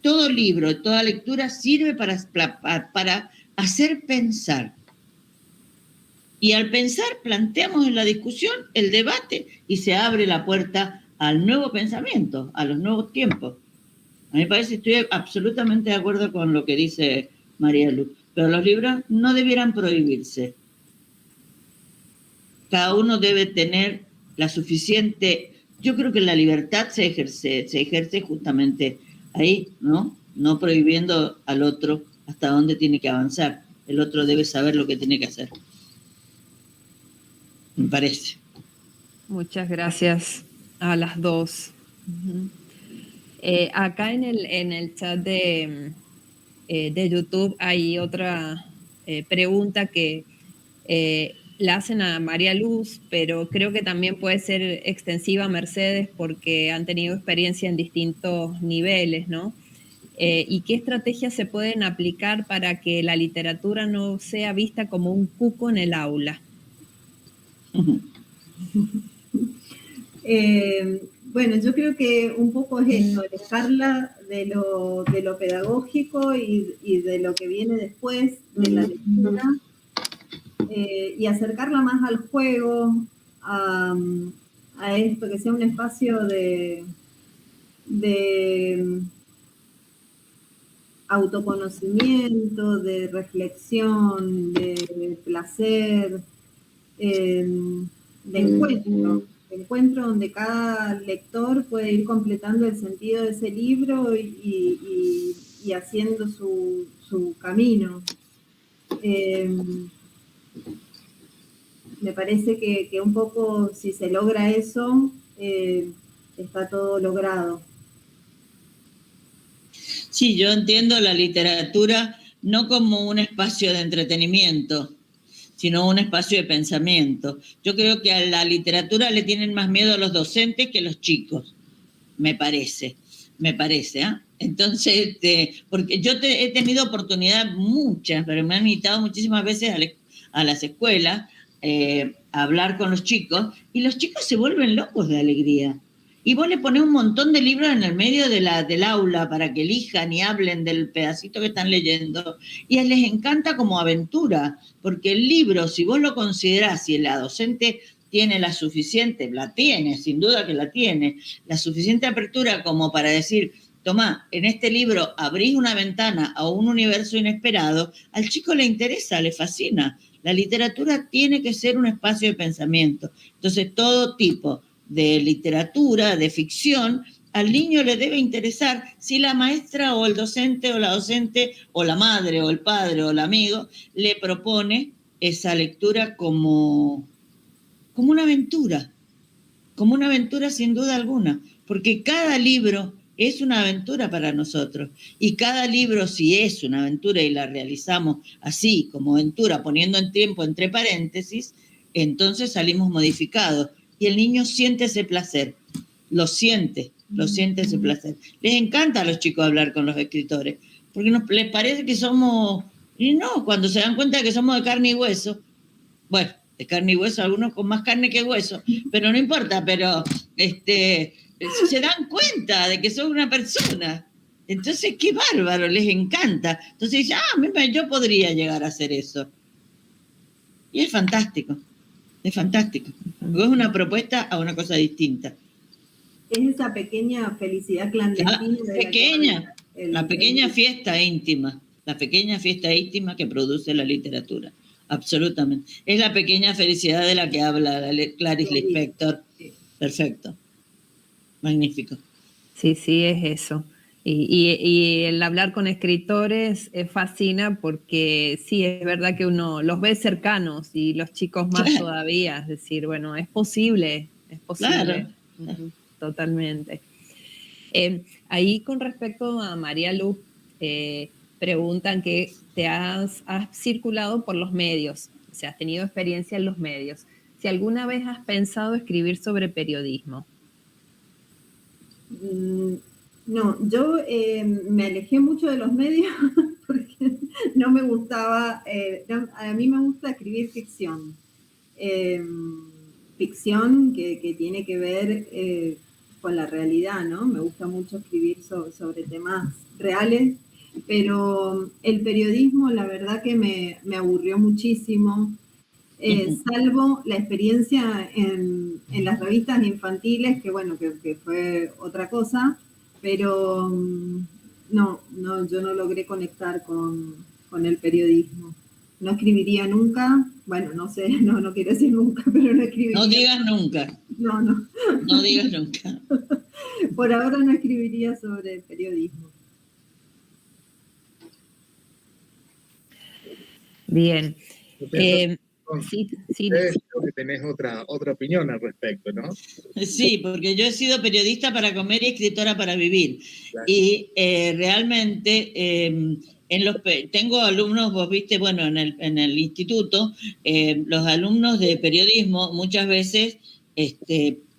Speaker 3: todo libro, toda lectura sirve para hacer pensar. Y al pensar, planteamos en la discusión el debate y se abre la puerta al nuevo pensamiento, a los nuevos tiempos. A mí me parece, estoy absolutamente de acuerdo con lo que dice María Luz, pero los libros no debieran prohibirse. Cada uno debe tener la suficiente... Yo creo que la libertad se ejerce justamente ahí, ¿no? No prohibiendo al otro hasta dónde tiene que avanzar. El otro debe saber lo que tiene que hacer. Me parece.
Speaker 1: Muchas gracias a las dos. Acá en el chat de YouTube hay otra pregunta que la hacen a María Luz, pero creo que también puede ser extensiva a Mercedes porque han tenido experiencia en distintos niveles, ¿no? ¿Y qué estrategias se pueden aplicar para que la literatura no sea vista como un cuco en el aula?
Speaker 2: Bueno, yo creo que un poco es esto, alejarla de lo pedagógico y de lo que viene después de la lectura, y acercarla más al juego, a esto, que sea un espacio de autoconocimiento, de reflexión, de placer, de encuentro donde cada lector puede ir completando el sentido de ese libro y haciendo su camino. Me parece que un poco, si se logra eso, está todo logrado.
Speaker 3: Sí, yo entiendo la literatura no como un espacio de entretenimiento, sino un espacio de pensamiento. Yo creo que a la literatura le tienen más miedo a los docentes que a los chicos, me parece, ¿eh? Entonces, porque yo he tenido oportunidad muchas, pero me han invitado muchísimas veces a las escuelas a hablar con los chicos, y los chicos se vuelven locos de alegría. Y vos le ponés un montón de libros en el medio del aula para que elijan y hablen del pedacito que están leyendo, y les encanta como aventura, porque el libro, si vos lo considerás, si la docente tiene la suficiente, la tiene, sin duda que la tiene, la suficiente apertura como para decir, tomá, en este libro abrís una ventana a un universo inesperado, al chico le interesa, le fascina. La literatura tiene que ser un espacio de pensamiento. Entonces, todo tipo de literatura, de ficción, al niño le debe interesar si la maestra o el docente o la docente o la madre o el padre o el amigo le propone esa lectura como una aventura sin duda alguna, porque cada libro es una aventura para nosotros, y cada libro, si es una aventura y la realizamos así como aventura, poniendo en tiempo entre paréntesis, entonces salimos modificados, y el niño siente ese placer, lo siente ese placer. Les encanta a los chicos hablar con los escritores, porque les parece que somos, y no, cuando se dan cuenta de que somos de carne y hueso, bueno, de carne y hueso, algunos con más carne que hueso, pero no importa, pero se dan cuenta de que son una persona. Entonces, qué bárbaro, les encanta. Entonces dicen, yo podría llegar a hacer eso. Y es fantástico, porque es una propuesta a una cosa distinta.
Speaker 2: Es esa pequeña felicidad clandestina.
Speaker 3: La pequeña fiesta íntima que produce la literatura. Absolutamente. Es la pequeña felicidad de la que habla Clarice Lispector. Perfecto. Magnífico.
Speaker 1: Sí, es eso. Y el hablar con escritores fascina porque sí, es verdad que uno los ve cercanos y los chicos más todavía. Es decir, bueno, es posible.
Speaker 3: Claro.
Speaker 1: Totalmente. Ahí con respecto a María Luz, preguntan que te has circulado por los medios, o sea, has tenido experiencia en los medios. Si alguna vez has pensado escribir sobre periodismo.
Speaker 2: No, yo me alejé mucho de los medios porque no me gustaba, a mí me gusta escribir ficción. Ficción que tiene que ver con la realidad, ¿no? Me gusta mucho escribir sobre temas reales, pero el periodismo la verdad que me aburrió muchísimo. salvo la experiencia en las revistas infantiles, que bueno, que fue otra cosa, pero no, yo no logré conectar con el periodismo. No escribiría nunca, bueno, no sé, no quiero decir nunca, pero no escribiría.
Speaker 3: No digas nunca.
Speaker 2: No.
Speaker 3: No digas nunca.
Speaker 2: Por ahora no escribiría sobre el periodismo.
Speaker 1: Bien. Sí.
Speaker 5: Creo que tenés otra opinión al respecto, ¿no?
Speaker 3: Sí, porque yo he sido periodista para comer y escritora para vivir. Claro. Y realmente tengo alumnos, vos viste, bueno, en el instituto, los alumnos de periodismo muchas veces,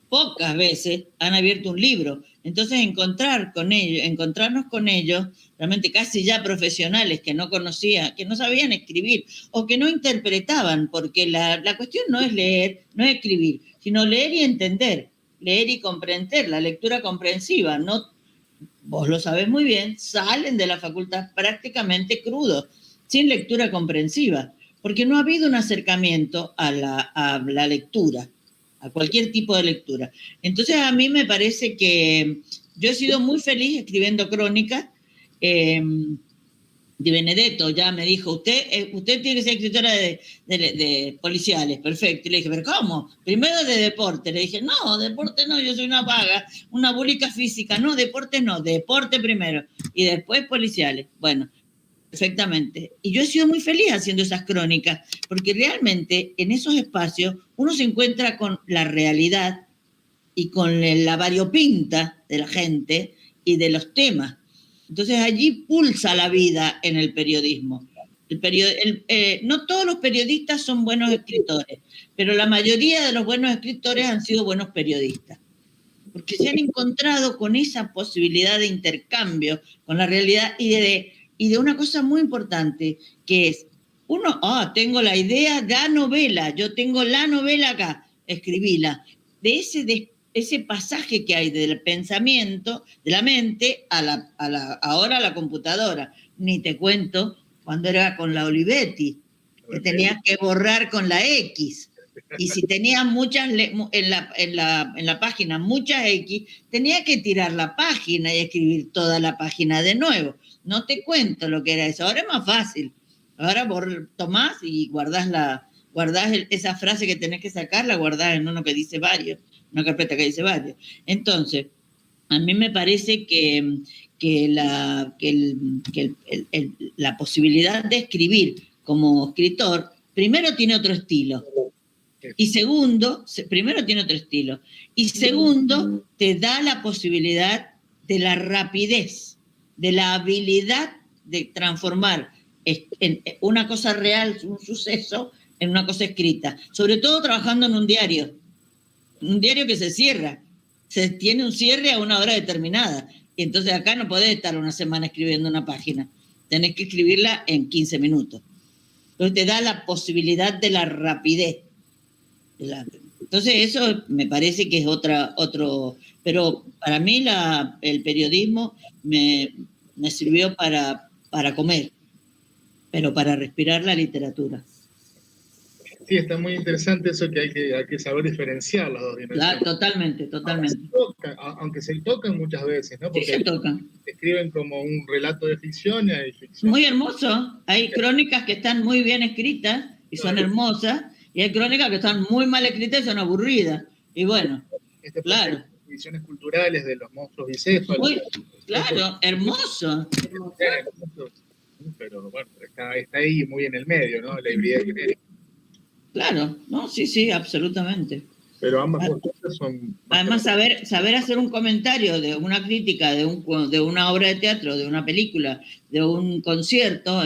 Speaker 3: pocas veces, han abierto un libro. Entonces encontrarnos con ellos, realmente casi ya profesionales que no conocían, que no sabían escribir o que no interpretaban, porque la cuestión no es leer, no es escribir, sino leer y entender, leer y comprender, la lectura comprensiva. No, vos lo sabés muy bien, salen de la facultad prácticamente crudos, sin lectura comprensiva, porque no ha habido un acercamiento a la lectura, a cualquier tipo de lectura. Entonces a mí me parece que yo he sido muy feliz escribiendo crónicas. Di Benedetto ya me dijo, usted tiene que ser escritora de policiales, perfecto. Y le dije, ¿pero cómo? Primero de deporte. Le dije, no, deporte no, yo soy una vaga, una búlica física. No, deporte no, deporte primero. Y después policiales. Bueno, perfectamente. Y yo he sido muy feliz haciendo esas crónicas, porque realmente en esos espacios uno se encuentra con la realidad y con la variopinta de la gente y de los temas. Entonces allí pulsa la vida en el periodismo. No todos los periodistas son buenos escritores, pero la mayoría de los buenos escritores han sido buenos periodistas, porque se han encontrado con esa posibilidad de intercambio con la realidad y de una cosa muy importante, que es, tengo la idea, la novela, yo tengo la novela acá, escribíla. De ese pasaje que hay del pensamiento, de la mente, ahora a la computadora. Ni te cuento cuando era con la Olivetti, que tenías que borrar con la X. Y si tenías muchas, en la página muchas X, tenías que tirar la página y escribir toda la página de nuevo. No te cuento lo que era eso. Ahora es más fácil. Ahora tomás y guardás esa frase que tenés que sacar, la guardás en uno que dice varios, una carpeta que dice varios. Entonces, a mí me parece que la posibilidad de escribir como escritor, primero tiene otro estilo. Y segundo, te da la posibilidad de la rapidez, de la habilidad de transformar en una cosa real, un suceso, en una cosa escrita. Sobre todo trabajando en un diario que se cierra. Se tiene un cierre a una hora determinada. Y entonces acá no podés estar una semana escribiendo una página. Tenés que escribirla en 15 minutos. Entonces te da la posibilidad de la rapidez. Entonces eso me parece que es otro. Pero para mí el periodismo me sirvió para comer, pero para respirar la literatura.
Speaker 5: Sí, está muy interesante eso, que hay que saber diferenciar las dos dimensiones.
Speaker 3: Claro, totalmente.
Speaker 5: Aunque se tocan muchas veces, ¿no? Porque
Speaker 3: sí, se tocan.
Speaker 5: Escriben como un relato de ficción y hay ficción.
Speaker 3: Muy hermoso. Hay crónicas que están muy bien escritas y son hermosas, y hay crónicas que están muy mal escritas y son aburridas. Y bueno, claro.
Speaker 5: Ediciones culturales de los monstruos bicéfalos.
Speaker 3: Claro, hermoso.
Speaker 5: Pero bueno, está ahí muy en el medio, ¿no? La hibridad genérica.
Speaker 3: Claro, no, sí, absolutamente.
Speaker 5: Pero ambas cosas son...
Speaker 3: Además, saber hacer un comentario de una crítica de una obra de teatro, de una película, de un concierto,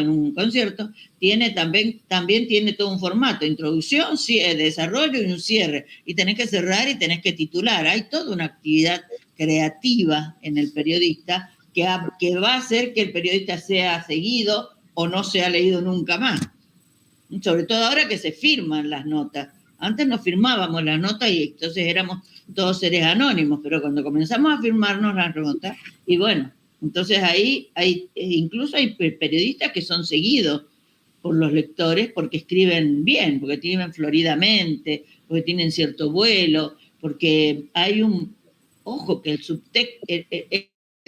Speaker 3: también tiene todo un formato, introducción, desarrollo y un cierre. Y tenés que cerrar y tenés que titular. Hay toda una actividad creativa en el periodista que va a hacer que el periodista sea seguido o no sea leído nunca más. Sobre todo ahora que se firman las notas. Antes no firmábamos las notas y entonces éramos todos seres anónimos, pero cuando comenzamos a firmarnos las notas, y bueno, entonces ahí incluso hay periodistas que son seguidos por los lectores porque escriben bien, porque escriben floridamente, porque tienen cierto vuelo, porque hay ojo, que el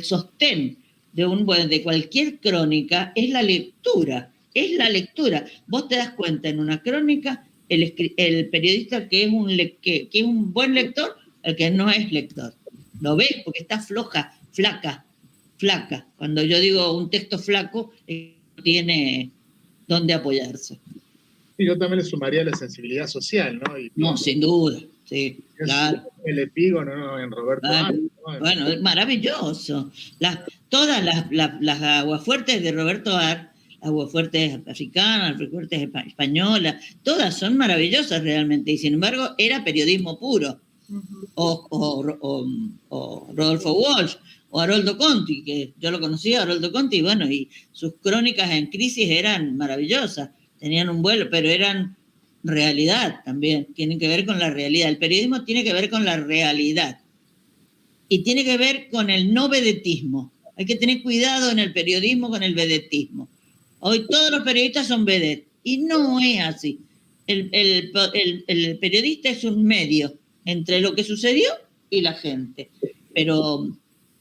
Speaker 3: sostén de cualquier crónica es la lectura, Vos te das cuenta en una crónica el periodista que es un buen lector, el que no es lector. ¿Lo ves? Porque está flaca. Cuando yo digo un texto flaco, no tiene dónde apoyarse.
Speaker 5: Y yo también le sumaría la sensibilidad social, ¿no?
Speaker 3: No, sin duda, sí, claro.
Speaker 5: El epígono, ¿no? En Roberto
Speaker 3: Claro.
Speaker 5: Ar, ¿no?
Speaker 3: Bueno, es maravilloso. Todas las aguafuertes de Roberto Ar, aguafuertes africanas, aguafuertes españolas, todas son maravillosas realmente, y sin embargo era periodismo puro. O Rodolfo Walsh, o Haroldo Conti, que yo lo conocía, Haroldo Conti, bueno, y sus crónicas en crisis eran maravillosas, tenían un vuelo, pero eran realidad también, tienen que ver con la realidad. El periodismo tiene que ver con la realidad y tiene que ver con el no vedetismo. Hay que tener cuidado en el periodismo con el vedetismo. Hoy todos los periodistas son vedettes y no es así. El periodista es un medio entre lo que sucedió y la gente. Pero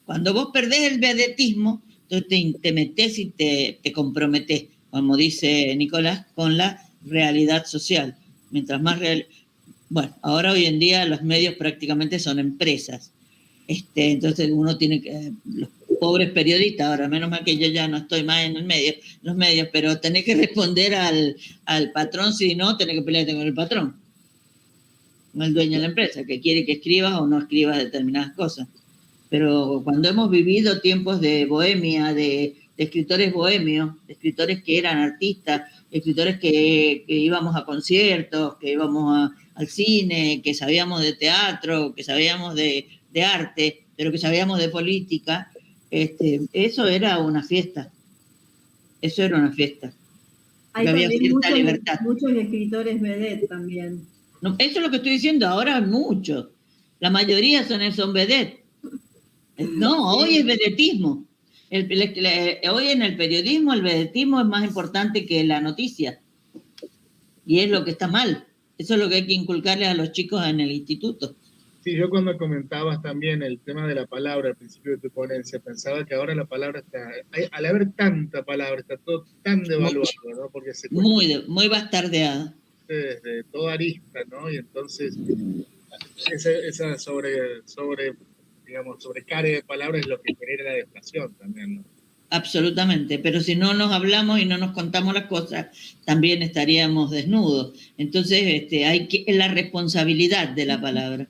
Speaker 3: cuando vos perdés el vedetismo, entonces te metés y te comprometés, como dice Nicolás, con la realidad social. Mientras más real... Bueno, ahora hoy en día los medios prácticamente son empresas. Entonces uno tiene que... Los pobres periodistas, ahora menos mal que yo ya no estoy más en los medios, pero tenés que responder al patrón, si no, tenés que pelearte con el patrón, con el dueño de la empresa, que quiere que escribas o no escribas determinadas cosas. Pero cuando hemos vivido tiempos de bohemia, de escritores bohemios, de escritores que eran artistas, escritores que íbamos a conciertos, que íbamos al cine, que sabíamos de teatro, que sabíamos de arte, pero que sabíamos de política, eso era una fiesta. Eso era una fiesta.
Speaker 2: Hay
Speaker 3: había cierta libertad.
Speaker 2: Muchos escritores vedette también.
Speaker 3: No, eso es lo que estoy diciendo, ahora muchos. La mayoría son vedette. No, hoy es vedetismo. Hoy en el periodismo el vedetismo es más importante que la noticia. Y es lo que está mal. Eso es lo que hay que inculcarles a los chicos en el instituto.
Speaker 5: Sí, yo cuando comentabas también el tema de la palabra al principio de tu ponencia, pensaba que ahora la palabra al haber tanta palabra, está todo tan devaluado, ¿no? Porque se
Speaker 3: muy bastardeada.
Speaker 5: Desde toda arista, ¿no? Y entonces esa sobrecarga de palabras es lo que genera la deflación también, ¿no?
Speaker 3: Absolutamente, pero si no nos hablamos y no nos contamos las cosas, también estaríamos desnudos. Entonces, es la responsabilidad de la palabra.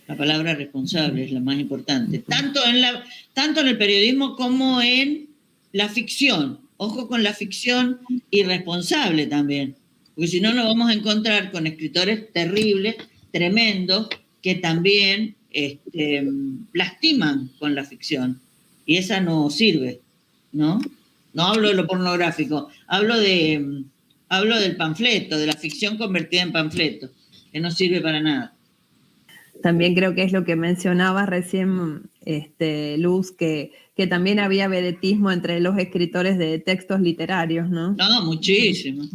Speaker 3: La palabra responsable es la más importante, tanto en el periodismo como en la ficción. Ojo con la ficción irresponsable también, porque si no nos vamos a encontrar con escritores terribles, tremendos, que también lastiman con la ficción, y esa no sirve, ¿no? No hablo de lo pornográfico, hablo del panfleto, de la ficción convertida en panfleto, que no sirve para nada.
Speaker 1: También creo que es lo que mencionabas recién, Luz, que también había vedetismo entre los escritores de textos literarios, ¿no?
Speaker 3: No, muchísimo.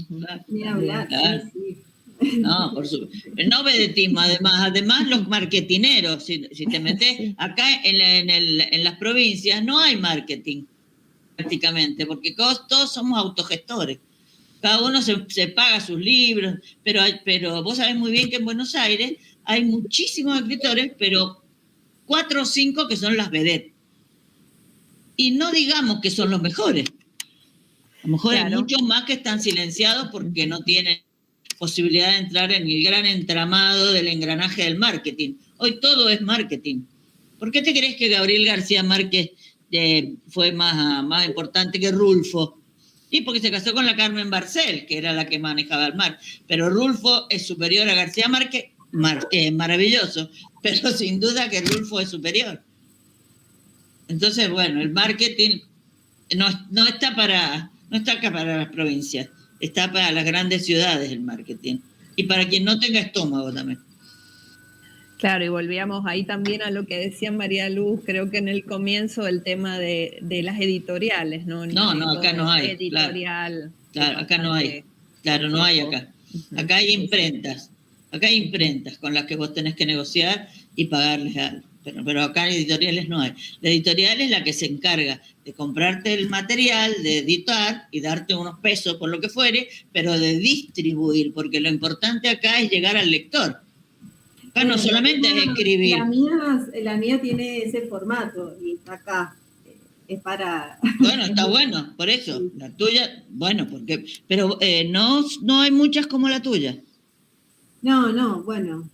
Speaker 2: Ni hablar,
Speaker 3: claro.
Speaker 2: Sí.
Speaker 3: No, por supuesto. No vedetismo, además los marketineros, si te metes acá en las provincias, no hay marketing prácticamente, porque todos somos autogestores. Cada uno se paga sus libros, pero vos sabés muy bien que en Buenos Aires hay muchísimos escritores, pero 4 o 5 que son las vedettes. Y no digamos que son los mejores. A lo mejor hay muchos más que están silenciados porque no tienen posibilidad de entrar en el gran entramado del engranaje del marketing. Hoy todo es marketing. ¿Por qué te crees que Gabriel García Márquez fue más importante que Rulfo? Sí, porque se casó con la Carmen Barcel, que era la que manejaba el mar. Pero Rulfo es superior a García Márquez, maravilloso, pero sin duda que Rulfo es superior. Entonces, bueno, el marketing no está acá para las provincias, está para las grandes ciudades el marketing. Y para quien no tenga estómago también.
Speaker 1: Claro, y volvíamos ahí también a lo que decía María Luz, creo que en el comienzo, el tema de las editoriales, ¿no?
Speaker 3: No, acá no hay.
Speaker 1: Editorial.
Speaker 3: Claro, acá no hay. Claro, no hay acá. Acá hay imprentas. Acá hay imprentas con las que vos tenés que negociar y pagarles algo. Pero acá editoriales no hay. La editorial es la que se encarga de comprarte el material, de editar y darte unos pesos por lo que fuere, pero de distribuir, porque lo importante acá es llegar al lector. Acá no solamente es escribir.
Speaker 2: La mía tiene ese formato y está acá. Es para...
Speaker 3: Bueno, está bueno, por eso. La tuya, bueno, pero no hay muchas como la tuya.
Speaker 2: No, bueno.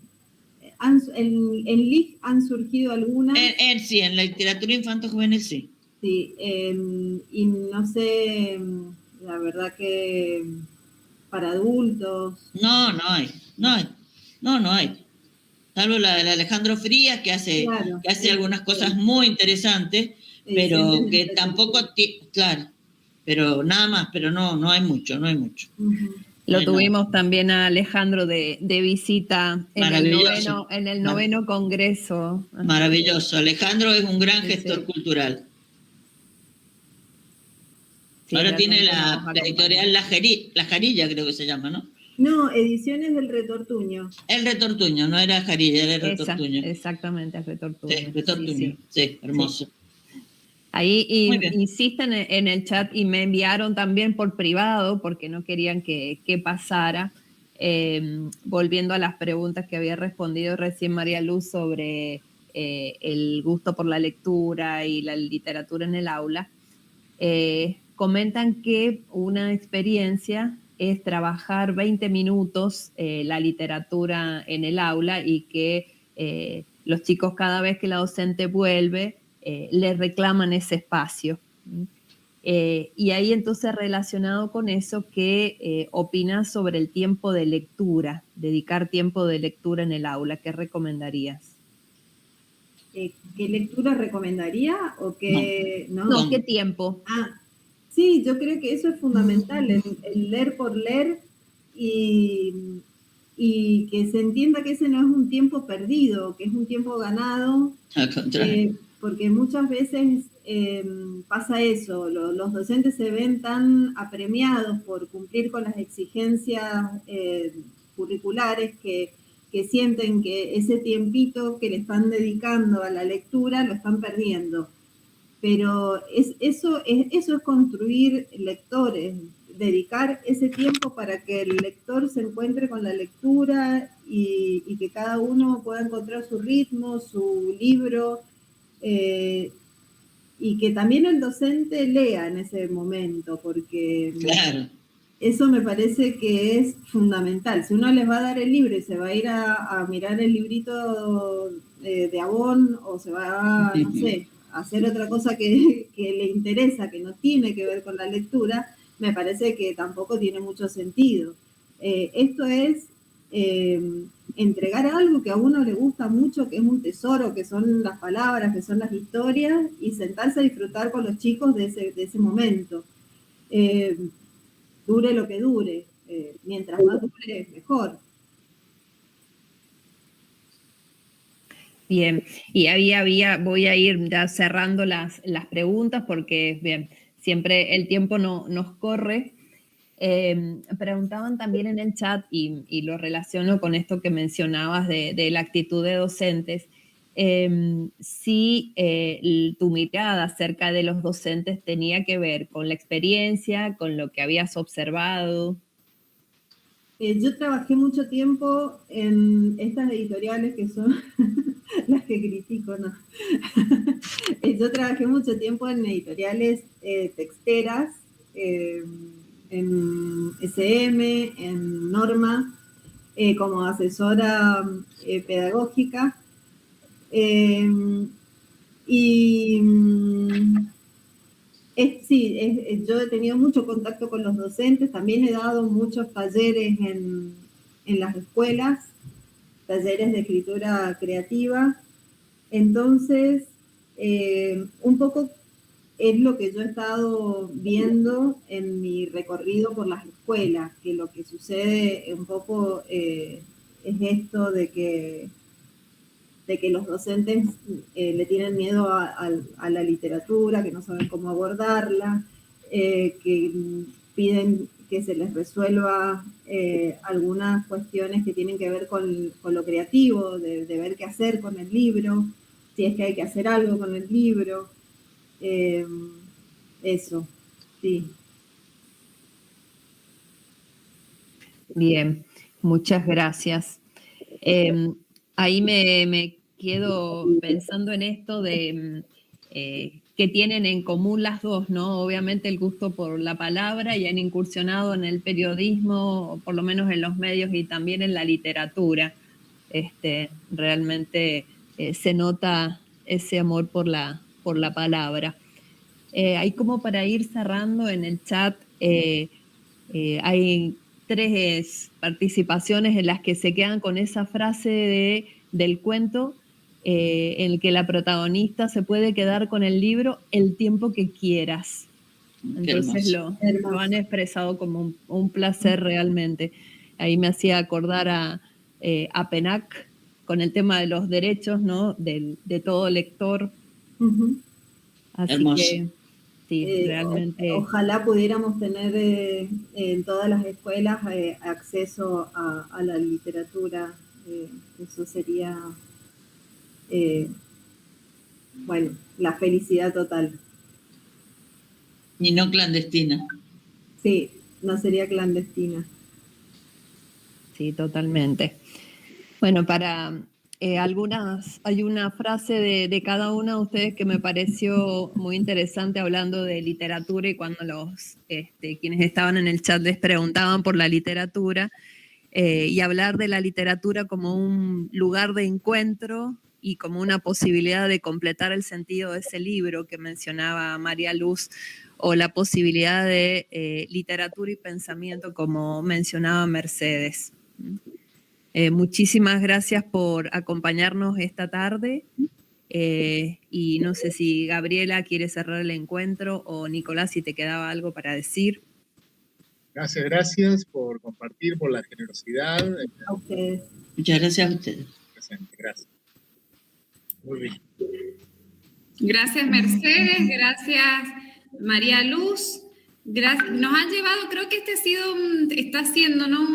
Speaker 2: En LIC han surgido algunas.
Speaker 3: Sí, en la literatura infanto-juvenil sí.
Speaker 2: Sí, y no sé, la verdad que para adultos.
Speaker 3: No hay. No hay. Salvo la de Alejandro Frías, que hace algunas cosas muy interesantes, pero que tampoco, claro, pero nada más, pero no hay mucho.
Speaker 2: Uh-huh.
Speaker 1: Lo tuvimos también a Alejandro de visita en el noveno congreso.
Speaker 3: Maravilloso. Alejandro es un gran gestor cultural. Sí, ahora tiene la editorial La Jarilla, creo que se llama, ¿no?
Speaker 2: No, Ediciones del Retortuño.
Speaker 3: El Retortuño, no era Jarilla, era el Retortuño.
Speaker 1: Exactamente, el Retortuño.
Speaker 3: Sí, Retortuño, sí, hermoso.
Speaker 1: Sí. Ahí insisten en el chat y me enviaron también por privado porque no querían que pasara, volviendo a las preguntas que había respondido recién María Luz sobre el gusto por la lectura y la literatura en el aula. Comentan que una experiencia es trabajar 20 minutos la literatura en el aula y que los chicos cada vez que la docente vuelve le reclaman ese espacio. Y ahí entonces relacionado con eso, ¿qué opinas sobre el tiempo de lectura? Dedicar tiempo de lectura en el aula, ¿qué recomendarías?
Speaker 2: ¿Qué lectura recomendaría o qué?
Speaker 1: No, ¿qué tiempo?
Speaker 2: Sí, yo creo que eso es fundamental, el leer por leer y que se entienda que ese no es un tiempo perdido, que es un tiempo ganado.
Speaker 3: Al contrario.
Speaker 2: Porque muchas veces pasa eso, los docentes se ven tan apremiados por cumplir con las exigencias curriculares que sienten que ese tiempito que le están dedicando a la lectura lo están perdiendo. Pero eso es construir lectores, dedicar ese tiempo para que el lector se encuentre con la lectura y que cada uno pueda encontrar su ritmo, su libro, y que también el docente lea en ese momento, porque
Speaker 3: claro,
Speaker 2: eso me parece que es fundamental. Si uno les va a dar el libro y se va a ir a mirar el librito de Avon o se va a, no sé, a hacer otra cosa que le interesa, que no tiene que ver con la lectura, me parece que tampoco tiene mucho sentido. Esto es entregar algo que a uno le gusta mucho, que es un tesoro, que son las palabras, que son las historias, y sentarse a disfrutar con los chicos de ese momento. Dure lo que dure, mientras más dure, mejor.
Speaker 1: Bien, y voy a ir ya cerrando las preguntas porque bien, siempre el tiempo nos corre. Preguntaban también en el chat, y lo relaciono con esto que mencionabas de la actitud de docentes, si tu mirada acerca de los docentes tenía que ver con la experiencia, con lo que habías observado.
Speaker 2: Yo trabajé mucho tiempo en estas editoriales que son las que critico, ¿no? Yo trabajé mucho tiempo en editoriales texteras, en SM, en Norma, como asesora pedagógica. Yo he tenido mucho contacto con los docentes, también he dado muchos talleres en las escuelas, talleres de escritura creativa. Entonces, un poco es lo que yo he estado viendo en mi recorrido por las escuelas, que lo que sucede un poco es esto de que de que los docentes le tienen miedo a la literatura, que no saben cómo abordarla, que piden que se les resuelva algunas cuestiones que tienen que ver con lo creativo, de ver qué hacer con el libro, si es que hay que hacer algo con el libro. Eso, sí.
Speaker 1: Bien, muchas gracias. Ahí me quedo pensando en esto de que tienen en común las dos, ¿no? Obviamente el gusto por la palabra y han incursionado en el periodismo, o por lo menos en los medios y también en la literatura. Realmente se nota ese amor por la palabra. Ahí como para ir cerrando en el chat, hay 3 participaciones en las que se quedan con esa frase del cuento en el que la protagonista se puede quedar con el libro el tiempo que quieras. Entonces lo han expresado como un placer realmente. Ahí me hacía acordar a Penac con el tema de los derechos, ¿no? De todo lector.
Speaker 2: Uh-huh.
Speaker 1: Así
Speaker 3: hermoso.
Speaker 1: Que sí, realmente.
Speaker 2: Ojalá pudiéramos tener en todas las escuelas acceso a la literatura. Eso sería, bueno, la felicidad total.
Speaker 3: Y no clandestina.
Speaker 2: Sí, no sería clandestina.
Speaker 1: Sí, totalmente. Bueno, hay una frase de cada uno de ustedes que me pareció muy interesante hablando de literatura, y cuando quienes estaban en el chat les preguntaban por la literatura, y hablar de la literatura como un lugar de encuentro y como una posibilidad de completar el sentido de ese libro que mencionaba María Luz, o la posibilidad de literatura y pensamiento como mencionaba Mercedes. Muchísimas gracias por acompañarnos esta tarde, y no sé si Gabriela quiere cerrar el encuentro o Nicolás, si te quedaba algo para decir.
Speaker 5: Gracias por compartir, por la generosidad.
Speaker 2: A ustedes.
Speaker 3: Muchas gracias a ustedes.
Speaker 5: Gracias. Muy bien.
Speaker 6: Gracias, Mercedes. Gracias, María Luz. Nos han llevado, creo que está siendo, ¿no?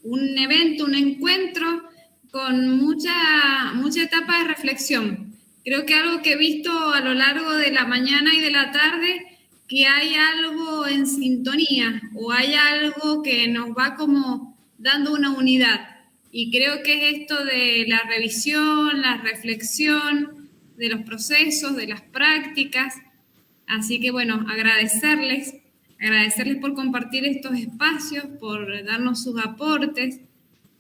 Speaker 6: un evento, un encuentro con mucha etapa de reflexión. Creo que algo que he visto a lo largo de la mañana y de la tarde, que hay algo en sintonía, o hay algo que nos va como dando una unidad. Y creo que es esto de la revisión, la reflexión, de los procesos, de las prácticas. Así que bueno, agradecerles por compartir estos espacios, por darnos sus aportes,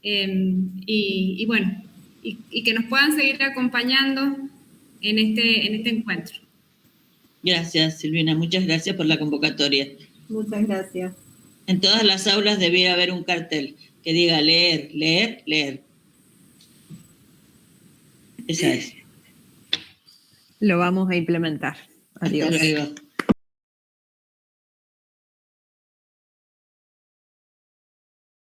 Speaker 6: y bueno, y que nos puedan seguir acompañando en este encuentro.
Speaker 3: Gracias, Silvina, muchas gracias por la convocatoria.
Speaker 2: Muchas gracias.
Speaker 3: En todas las aulas debiera haber un cartel que diga leer, leer, leer. Esa es.
Speaker 1: Lo vamos a implementar. Adiós.
Speaker 3: Hasta luego.